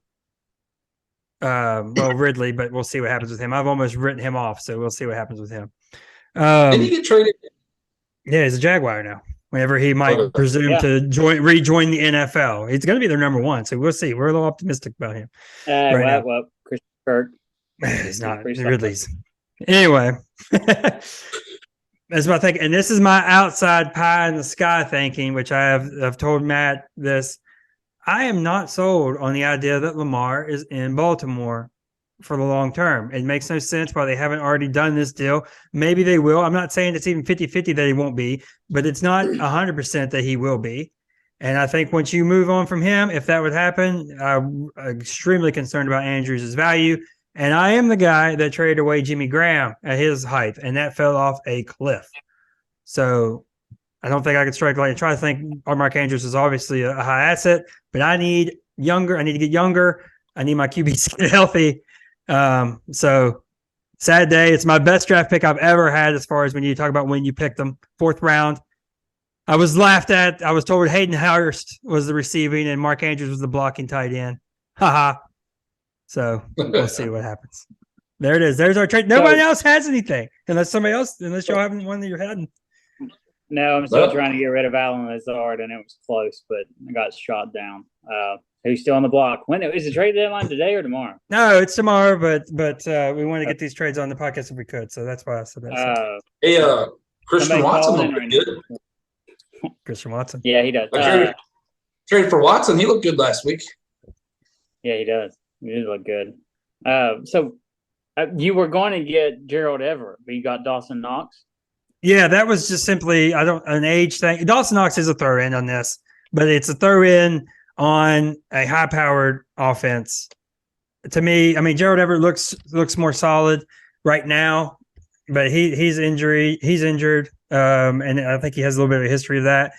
Well, Ridley, but we'll see what happens with him. I've almost written him off, so we'll see what happens with him. Did he get traded? Yeah, he's a Jaguar now. Whenever he might presume to rejoin the NFL, he's going to be their number 1. So we'll see. We're a little optimistic about him. Well, Christian Kirk. He's not. Ridley's. Anyway, that's my thinking. And this is my outside pie in the sky thinking, which I've told Matt this. I am not sold on the idea that Lamar is in Baltimore for the long term. It makes no sense why they haven't already done this deal. Maybe they will. I'm not saying it's even 50-50 that he won't be, but it's not 100% that he will be. And I think once you move on from him, if that would happen, I'm extremely concerned about Andrews' value. And I am the guy that traded away Jimmy Graham at his height, and that fell off a cliff. So I don't think I could strike light and try to think Mark Andrews is obviously a high asset, but I need younger. I need to get younger. I need my QBs to get healthy. So sad day. It's my best draft pick I've ever had as far as when you talk about when you picked them. 4th round. I was laughed at. I was told Hayden Hurst was the receiving and Mark Andrews was the blocking tight end. Haha. So we'll see what happens. There it is. There's our trade. Nobody else has anything unless y'all haven't one that you're heading. No, I'm still trying to get rid of Alan Lazard, and it was close, but I got shot down. Who's still on the block? When is the trade deadline, today or tomorrow? No, it's tomorrow, but we want to get these trades on the podcast if we could. So that's why I said that. Hey, Christian Watson looked pretty good. Christian Watson. Yeah, he does. Trade for Watson. He looked good last week. Yeah, he does. He did look good. So you were going to get Gerald Everett, but you got Dawson Knox? Yeah, that was just simply an age thing. Dawson Knox is a throw in on this, but it's a throw in on a high powered offense. To me, I mean, Gerald Everett looks more solid right now, but he's injured. And I think he has a little bit of a history of that.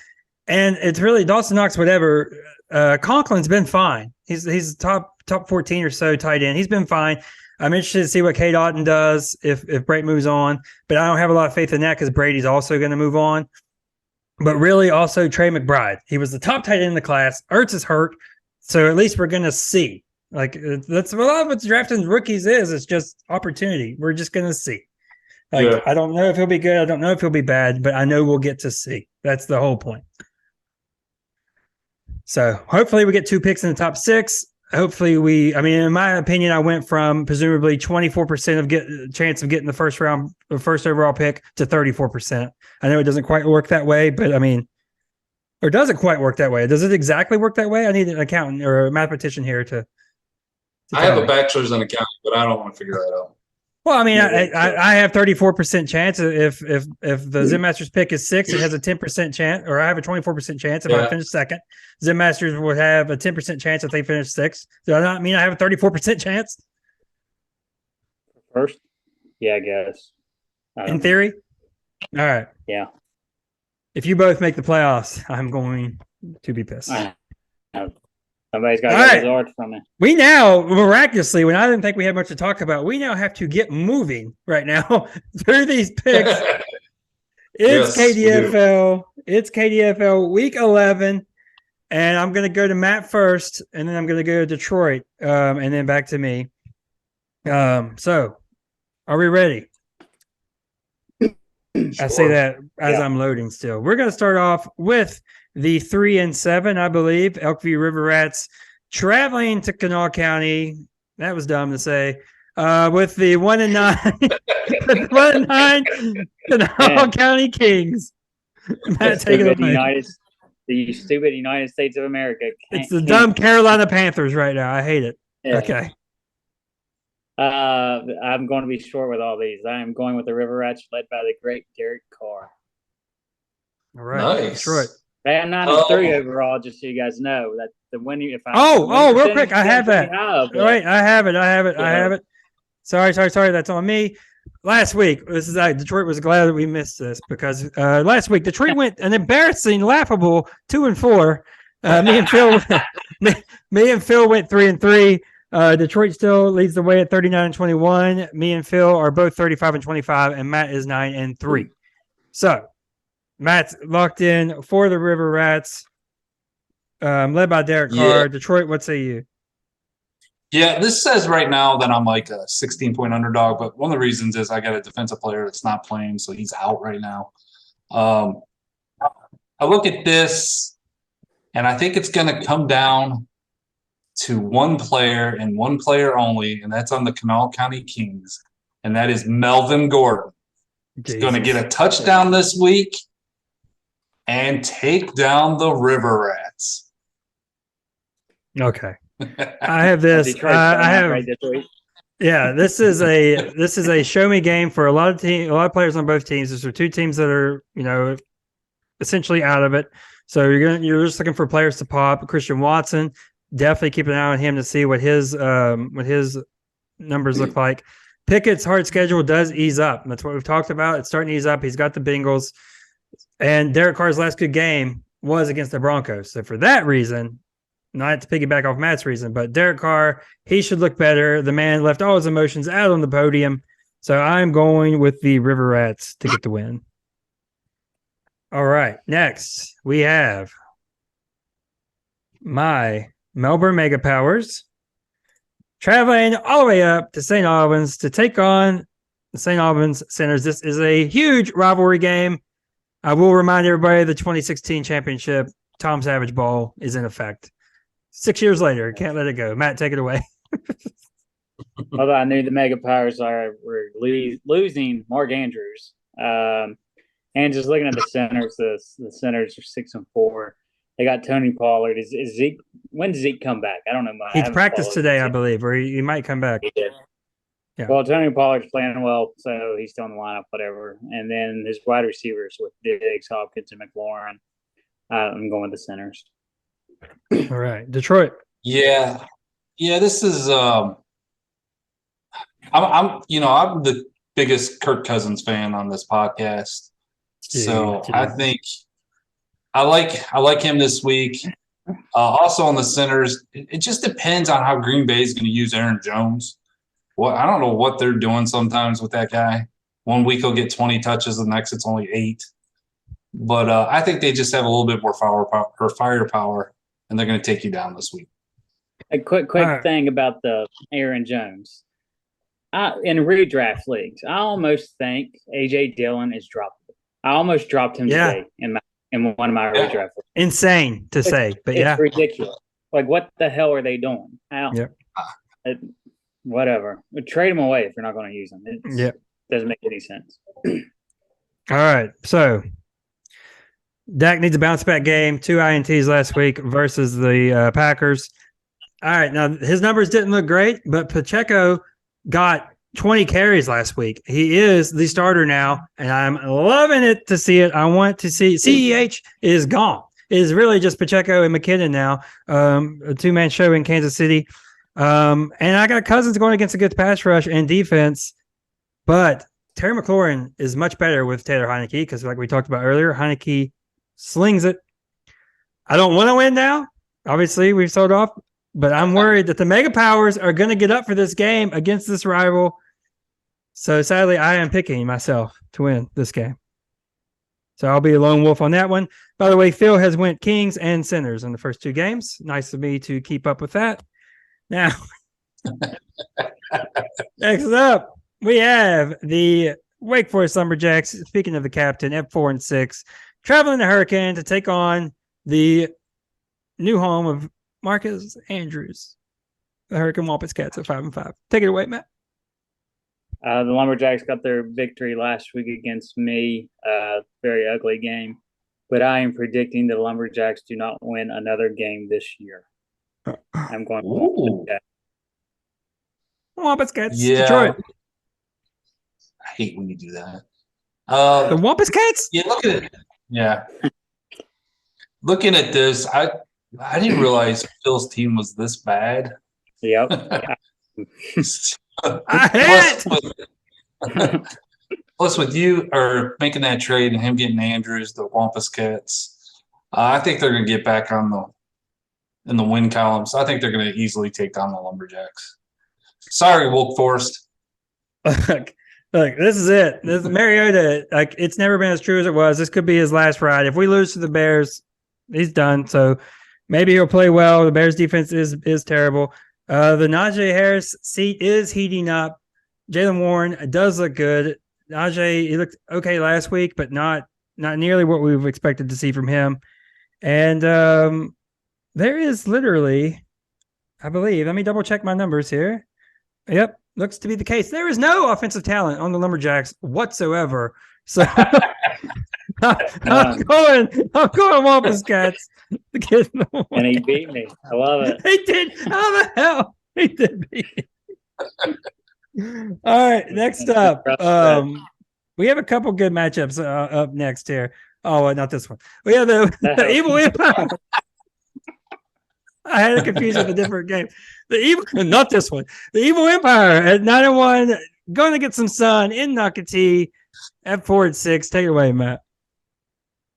And it's really Dawson Knox, whatever. Conklin's been fine. He's top 14 or so tight end. He's been fine. I'm interested to see what K. Doughton does if Brady moves on, but I don't have a lot of faith in that because Brady's also going to move on. But really, also Trey McBride. He was the top tight end in the class. Ertz is hurt, so at least we're going to see. Like that's a lot of what drafting rookies is. It's just opportunity. We're just going to see. I don't know if he'll be good. I don't know if he'll be bad, but I know we'll get to see. That's the whole point. So hopefully we get 2 picks in the top 6. Hopefully in my opinion, I went from presumably 24% chance of getting the first overall pick to 34%. I know it doesn't quite work that way, but or does it quite work that way? Does it exactly work that way? I need an accountant or a mathematician here to I have a bachelor's in accounting, but I don't want to figure that out. Well, I mean, I have 34% chance if the Zen Masters pick is 6, it has a 10% chance, or I have a 24% chance if I finish second. Zen Masters would have a 10% chance if they finish 6. Does that not mean I have a 34% chance? First? Yeah, I guess. In theory? All right. Yeah. If you both make the playoffs, I'm going to be pissed. Somebody's got to get Lazard from me. We now, miraculously, when I didn't think we had much to talk about, we now have to get moving right now through these picks. It's KDFL. It's KDFL week 11. And I'm going to go to Matt first, and then I'm going to go to Detroit, and then back to me. So, are we ready? I say Sure. that as Yeah. I'm loading still. We're going to start off with the 3 and 7, I believe. Elkview River Rats traveling to Kanawha County. That was dumb to say. With the 1 and 9, the 1 and 9 Kanawha County Kings. Matt, take it away. The stupid United States of America. It's the dumb Carolina Panthers right now. I hate it. Yeah. Okay. I'm going to be short with all these. I am going with the River Rats, led by the great Derek Carr. All right. Nice. Detroit. I am 9-3 overall, just so you guys know that the winning. If I real quick, I have that. Wait, I have it. I have it. Sorry. That's on me. Last week, Detroit was glad that we missed this because last week Detroit went an embarrassing, laughable 2 and 4. Me and Phil went 3 and 3. Detroit still leads the way at 39 and 21. Me and Phil are both 35 and 25, and Matt is 9 and 3. So Matt's locked in for the River Rats, led by Derek Carr. Yeah. Detroit, what say you? Yeah, this says right now that I'm like a 16-point underdog, but one of the reasons is I got a defensive player that's not playing, so he's out right now. I look at this, and I think it's going to come down to one player and one player only, and that's on the Kanawha County Kings, and that is Melvin Gordon. He's going to get a touchdown this week and take down the River Rats. Okay. I have this. I have. Right this week. Yeah, this is a show me game for a lot of players on both teams. These are two teams that are essentially out of it. So you're just looking for players to pop. Christian Watson, definitely keep an eye on him to see what his numbers look like. Pickett's hard schedule does ease up. That's what we've talked about. It's starting to ease up. He's got the Bengals, and Derek Carr's last good game was against the Broncos. So for that reason, not to piggyback off Matt's reason, but Derek Carr, he should look better. The man left all his emotions out on the podium. So I'm going with the River Rats to get the win. All right. Next, we have my Melbourne Mega Powers traveling all the way up to St. Albans to take on the St. Albans Sinners. This is a huge rivalry game. I will remind everybody the 2016 championship Tom Savage Bowl is in effect. 6 years later, can't let it go. Matt, take it away. Although I knew the Mega Powers were losing Mark Andrews. And just looking at the Sinners, the Sinners are 6 and 4. They got Tony Pollard. Is Zeke? When does Zeke come back? I don't know. He's practiced today, I believe, or he might come back. He did. Yeah. Well, Tony Pollard's playing well, so he's still in the lineup, whatever. And then his wide receivers with Diggs, Hopkins, and McLaurin. I'm going with the Sinners. All right, Detroit. Yeah. This is. I'm the biggest Kirk Cousins fan on this podcast, so I think I like him this week. Also on the Sinners, it just depends on how Green Bay is going to use Aaron Jones. Well, I don't know what they're doing sometimes with that guy. One week he'll get 20 touches, the next it's only 8. But I think they just have a little bit more firepower, and they're going to take you down this week. A quick thing about the Aaron Jones. In redraft leagues, I almost think A.J. Dillon is droppable. I almost dropped him today in one of my redraft leagues. Insane to say, but it's ridiculous. Like, what the hell are they doing? Whatever. Trade him away if you're not going to use him. It doesn't make any sense. All right, so Dak needs a bounce back game. 2 INTs last week versus the Packers. All right, now his numbers didn't look great, but Pacheco got 20 carries last week. He is the starter now, and I'm loving it to see it. I want to see CEH is gone. It is really just Pacheco and McKinnon now, a 2-man show in Kansas City. And I got Cousins going against a good pass rush and defense, but Terry McLaurin is much better with Taylor Heineke because, like we talked about earlier, Heineke slings it. I don't want to win now. Obviously, we've sold off, but I'm worried that the Mega Powers are going to get up for this game against this rival. So sadly, I am picking myself to win this game. So I'll be a lone wolf on that one. By the way, Phil has went Kings and Sinners in the first 2 games. Nice of me to keep up with that. Now, next up, we have the Wake Forest Lumberjacks, speaking of the captain, at 4-6, traveling to Hurricane to take on the new home of Marcus Andrews, the Hurricane Wampus Cats at 5-5. Take it away, Matt. The Lumberjacks got their victory last week against me. Very ugly game. But I am predicting the Lumberjacks do not win another game this year. I'm going Ooh. Wampus Cats, Yeah. Detroit. I hate when you do that. The Wampus Cats? Yeah, look at it. Yeah. Looking at this, I didn't realize Phil's team was this bad. Yep. I hate it. Plus, with you or making that trade and him getting Andrews, the Wampus Cats, I think they're going to get back in the win columns. I think they're going to easily take down the Lumberjacks. Sorry, Woke Forest. Look, this is it. This Mariota, like, it's never been as true as it was. This could be his last ride. If we lose to the Bears, he's done. So maybe he'll play well. The Bears defense is terrible. The Najee Harris seat is heating up. Jalen Warren does look good. Najee, he looked okay last week, but not nearly what we've expected to see from him. And there is literally, I believe, let me double check my numbers here. Yep, looks to be the case. There is no offensive talent on the Lumberjacks whatsoever. So I'm going Wampus Cats. And he beat me. I love it. He did. How the hell? He did beat me. All right, next up. We have a couple good matchups up next here. Oh, not this one. We have the Evil Empire. I had a confusion with a different game. Not this one. The Evil Empire at 9-1, going to get some sun in Nocatee at 4-6. Take it away, Matt.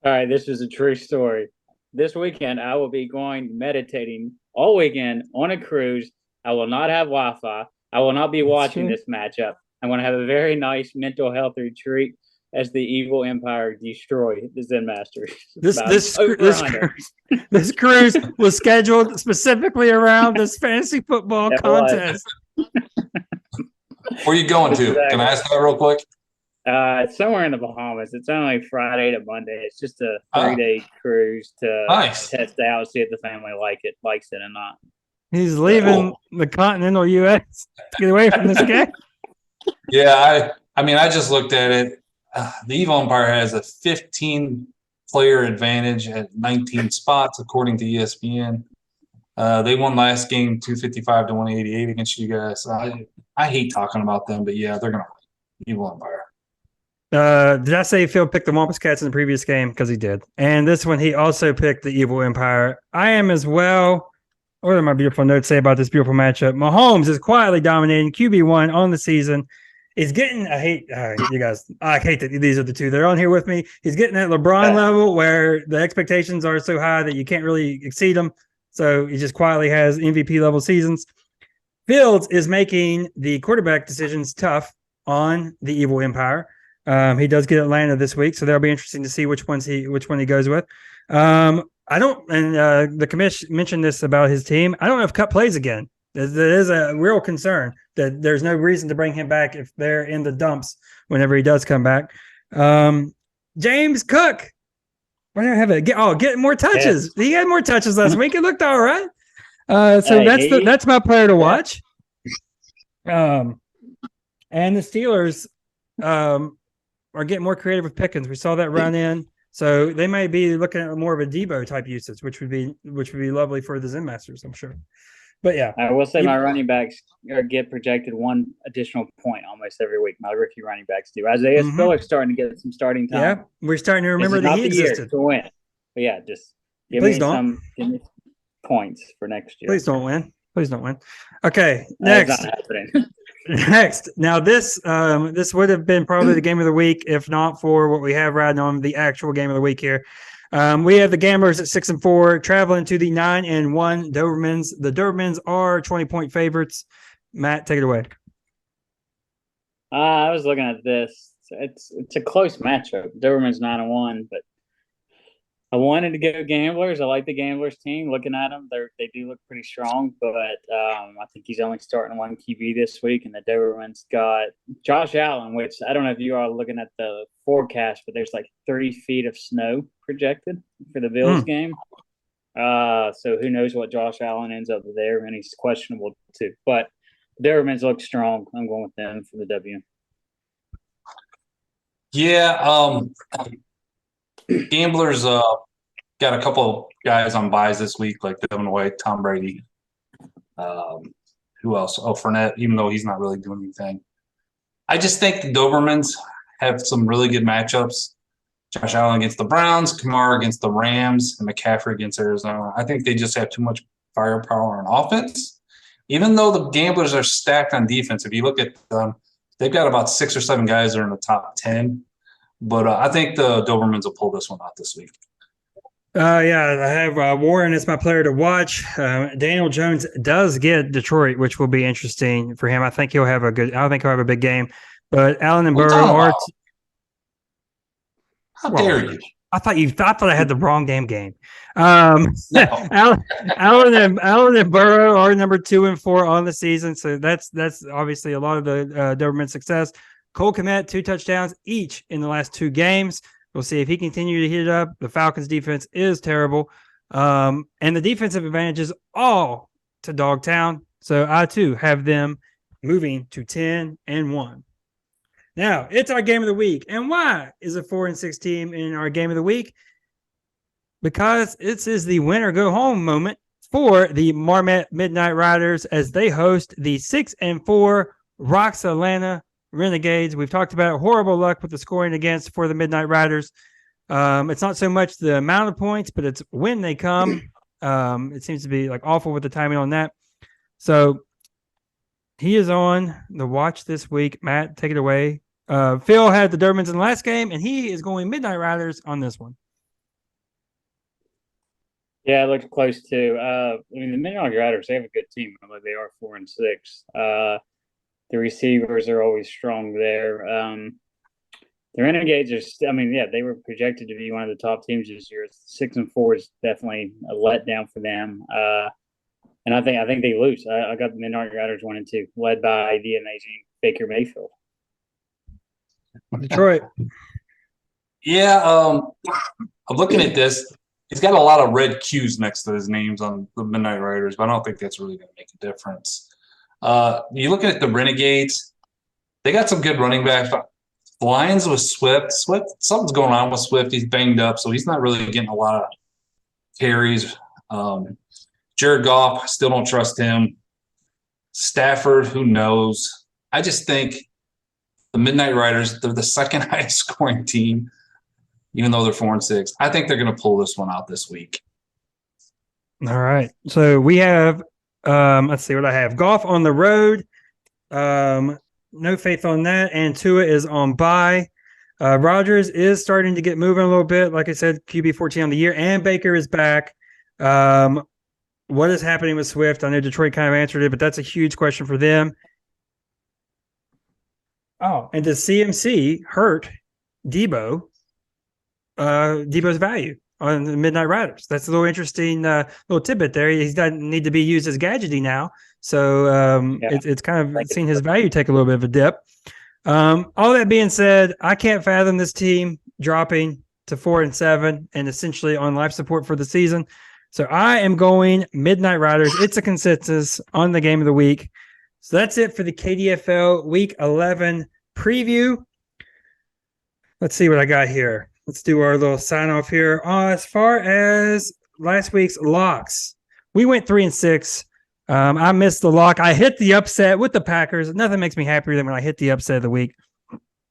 All right, this is a true story. This weekend, I will be meditating all weekend on a cruise. I will not have Wi-Fi. I will not be watching this matchup. I'm going to have a very nice mental health retreat as the Evil Empire destroy the Zen Masters. This cruise was scheduled specifically around this fantasy football contest. Where are you going to? Can I ask that real quick? It's somewhere in the Bahamas. It's only Friday to Monday. It's just a 3-day cruise to test out, see if the family likes it or not. He's leaving the continental U.S. to get away from this game. Yeah, I mean, I just looked at it. The Evil Empire has a 15-player advantage at 19 spots, according to ESPN. They won last game 255-188 against you guys. I hate talking about them, but yeah, they're going to win. Evil Empire. Did I say Phil picked the Wampus Cats in the previous game? Because he did. And this one, he also picked the Evil Empire. I am as well. What do my beautiful notes say about this beautiful matchup? Mahomes is quietly dominating QB1 on the season. He's getting, you guys, I hate that these are the two. They're on here with me. He's getting at LeBron level where the expectations are so high that you can't really exceed them. So he just quietly has MVP level seasons. Fields is making the quarterback decisions tough on the Evil Empire. He does get Atlanta this week, so that'll be interesting to see which one he goes with. The commission mentioned this about his team. I don't know if Cup plays again. There is a real concern that there's no reason to bring him back if they're in the dumps whenever he does come back. James Cook, where do I have it? Get more touches. Yeah. He had more touches last week. It looked all right. That's my player to watch. And the Steelers are getting more creative with Pickens. We saw that run in. So they may be looking at more of a Debo type usage, which would be lovely for the Zen Masters, I'm sure. But yeah, I will say my running backs get projected one additional point almost every week. My rookie running backs do. Isaiah Spiller's starting to get some starting time. Yeah, we're starting to remember that he existed to win. But yeah, just give me some points for next year. Please don't win. Okay, next. Next. Now this would have been probably the game of the week if not for what we have riding on the actual game of the week here. We have the Gamblers at 6-4 traveling to the 9-1 Dobermans. The Dobermans are 20-point favorites. Matt, take it away. I was looking at this. It's a close matchup. Dobermans 9-1, but I wanted to go Gamblers. I like the Gamblers team. Looking at them, they do look pretty strong. But I think he's only starting one QB this week, and the Doberman's got Josh Allen, which I don't know if you are looking at the forecast, but there's like 30 feet of snow projected for the Bills game. So who knows what Josh Allen ends up there, and he's questionable too. But the Dobermans look strong. I'm going with them for the W. Yeah, Gamblers got a couple guys on buys this week, like Devin White, Tom Brady. Who else? Oh, Fournette, even though he's not really doing anything. I just think the Dobermans have some really good matchups. Josh Allen against the Browns, Kamara against the Rams, and McCaffrey against Arizona. I think they just have too much firepower on offense. Even though the Gamblers are stacked on defense, if you look at them, they've got about 6 or 7 guys that are in the top 10. But I think the Dobermans will pull this one out this week. Yeah, I have Warren as my player to watch. Daniel Jones does get Detroit, which will be interesting for him. I think he'll have a big game. But Allen and Burrow are. How dare you? I thought I had the wrong game. No. Allen and Burrow are number 2 and 4 on the season, so that's obviously a lot of the Doberman success. Cole Kmet 2 touchdowns each in the last 2 games. We'll see if he continue to heat it up. The Falcons' defense is terrible, and the defensive advantage is all to Dogtown. So I too have them moving to 10-1. Now it's our game of the week, and why is a 4-6 team in our game of the week? Because this is the win or go home moment for the Marmette Midnight Riders as they host the 6-4 Roxalana Renegades. We've talked about horrible luck with the scoring against for the Midnight Riders. It's not so much the amount of points, but it's when they come. It seems to be like awful with the timing on that. So he is on the watch this week. Matt, take it away. Phil had the Dobermans in the last game, and he is going Midnight Riders on this one. Yeah, it looked close too. I mean, the Midnight Riders, they have a good team. Like they are 4-6. The receivers are always strong there. The Renegades are, they were projected to be one of the top teams this year. 6-4 is definitely a letdown for them. And I think they lose. I got the Midnight Riders 1-2, led by the amazing Baker Mayfield. Detroit. Yeah, I'm looking at this. He's got a lot of red Q's next to his names on the Midnight Riders, but I don't think that's really going to make a difference. You're looking at the Renegades. They got some good running backs. The Lions with Swift, something's going on with Swift. He's banged up, so he's not really getting a lot of carries. Jared Goff, I still don't trust him. Stafford, who knows? I just think the Midnight Riders, they're the second highest scoring team, even though they're 4-6. I think they're going to pull this one out this week. All right. So we have, let's see what I have. Goff on the road. No faith on that. And Tua is on bye. Rodgers is starting to get moving a little bit. Like I said, QB 14 on the year. And Baker is back. What is happening with Swift? I know Detroit kind of answered it, but that's a huge question for them. Oh, and does CMC hurt Debo's value on the Midnight Riders? That's a little interesting little tidbit there. He doesn't need to be used as gadgety now. So it's kind of seen his value take a little bit of a dip. All that being said, I can't fathom this team dropping to 4-7 and essentially on life support for the season. So I am going Midnight Riders. It's a consensus on the game of the week. So that's it for the KDFL Week 11 preview. Let's see what I got here. Let's do our little sign off here. As far as last week's locks, we went 3-6. I missed the lock. I hit the upset with the Packers. Nothing makes me happier than when I hit the upset of the week.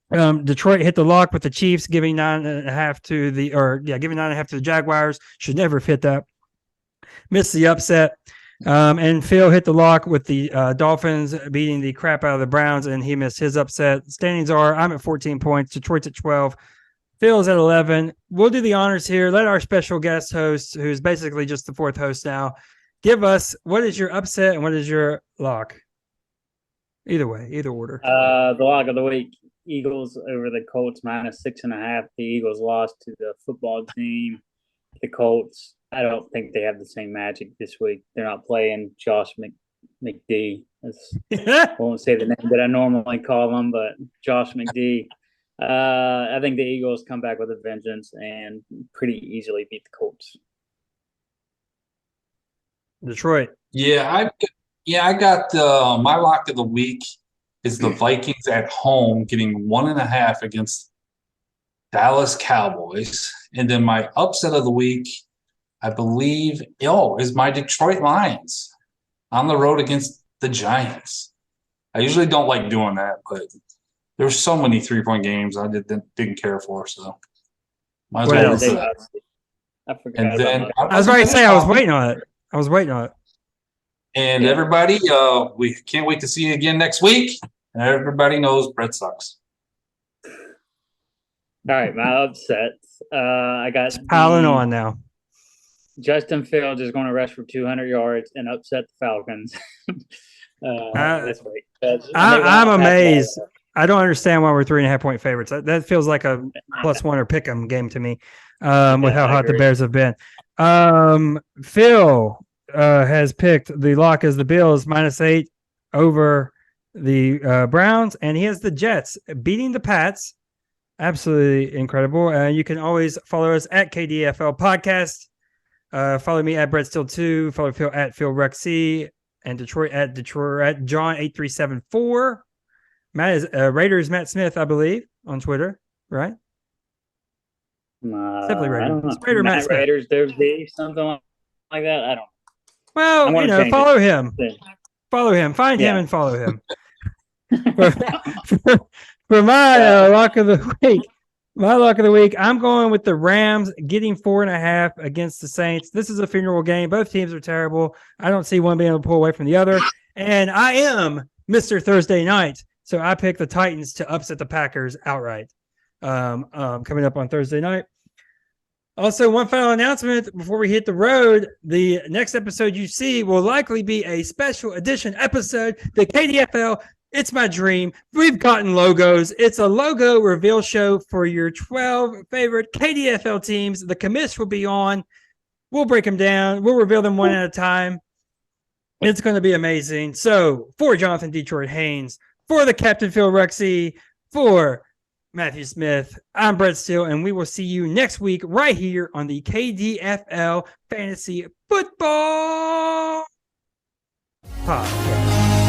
Detroit hit the lock with the Chiefs, giving 9.5 to the Jaguars. Should never have hit that. Missed the upset. And Phil hit the lock with the Dolphins beating the crap out of the Browns, and he missed his upset. Standings are I'm at 14 points. Detroit's at 12. Phil's at 11. We'll do the honors here. Let our special guest host, who's basically just the fourth host now, give us what is your upset and what is your lock. Either way, either order. The lock of the week, Eagles over the Colts -6.5. The Eagles lost to the football team. the Colts. I don't think they have the same magic this week. They're not playing Josh McD. I won't say the name that I normally call him, but Josh McD. I think the Eagles come back with a vengeance and pretty easily beat the Colts. Detroit. Yeah, I got my lock of the week is the Vikings at home getting 1.5 against Dallas Cowboys. And then my upset of the week, I believe, is my Detroit Lions on the road against the Giants. I usually don't like doing that, but there's so many 3-point games I didn't care for, so might as well. I forgot. And then I was about to say I was waiting on it. And everybody, we can't wait to see you again next week. And everybody knows Brett sucks. All right, my upsets. I got Piling on now. Justin Fields is going to rush for 200 yards and upset the Falcons this week. I'm amazed. I don't understand why we're 3.5-point favorites. That feels like a +1 or pick 'em game to me with how hot the Bears have been. Phil has picked the lock as the Bills -8 over the Browns, and he has the Jets beating the Pats. Absolutely incredible. You can always follow us at KDFL Podcast. Follow me at BrettStill2. Follow Phil at PhilRexC and Detroit at John8374. Matt is Raiders Matt Smith, I believe, on Twitter, right? Simply Raiders. I don't know. Raider Matt Smith. Raiders, there's something like that. I don't know. Well, follow him. Follow him. Find him and follow him. For my lock of the week, I'm going with the Rams getting 4.5 against the Saints. This is a funeral game. Both teams are terrible. I don't see one being able to pull away from the other. And I am Mr. Thursday Night, so I picked the Titans to upset the Packers outright. Coming up on Thursday night. Also, one final announcement before we hit the road. The next episode you see will likely be a special edition episode. The KDFL, It's My Dream. We've gotten logos. It's a logo reveal show for your 12 favorite KDFL teams. The commish will be on. We'll break them down. We'll reveal them one at a time. It's going to be amazing. So, for Jonathan Detroit Haynes, for the Captain Phil Rexy, for Matthew Smith, I'm Brett Steele, and we will see you next week right here on the KDFL Fantasy Football Podcast.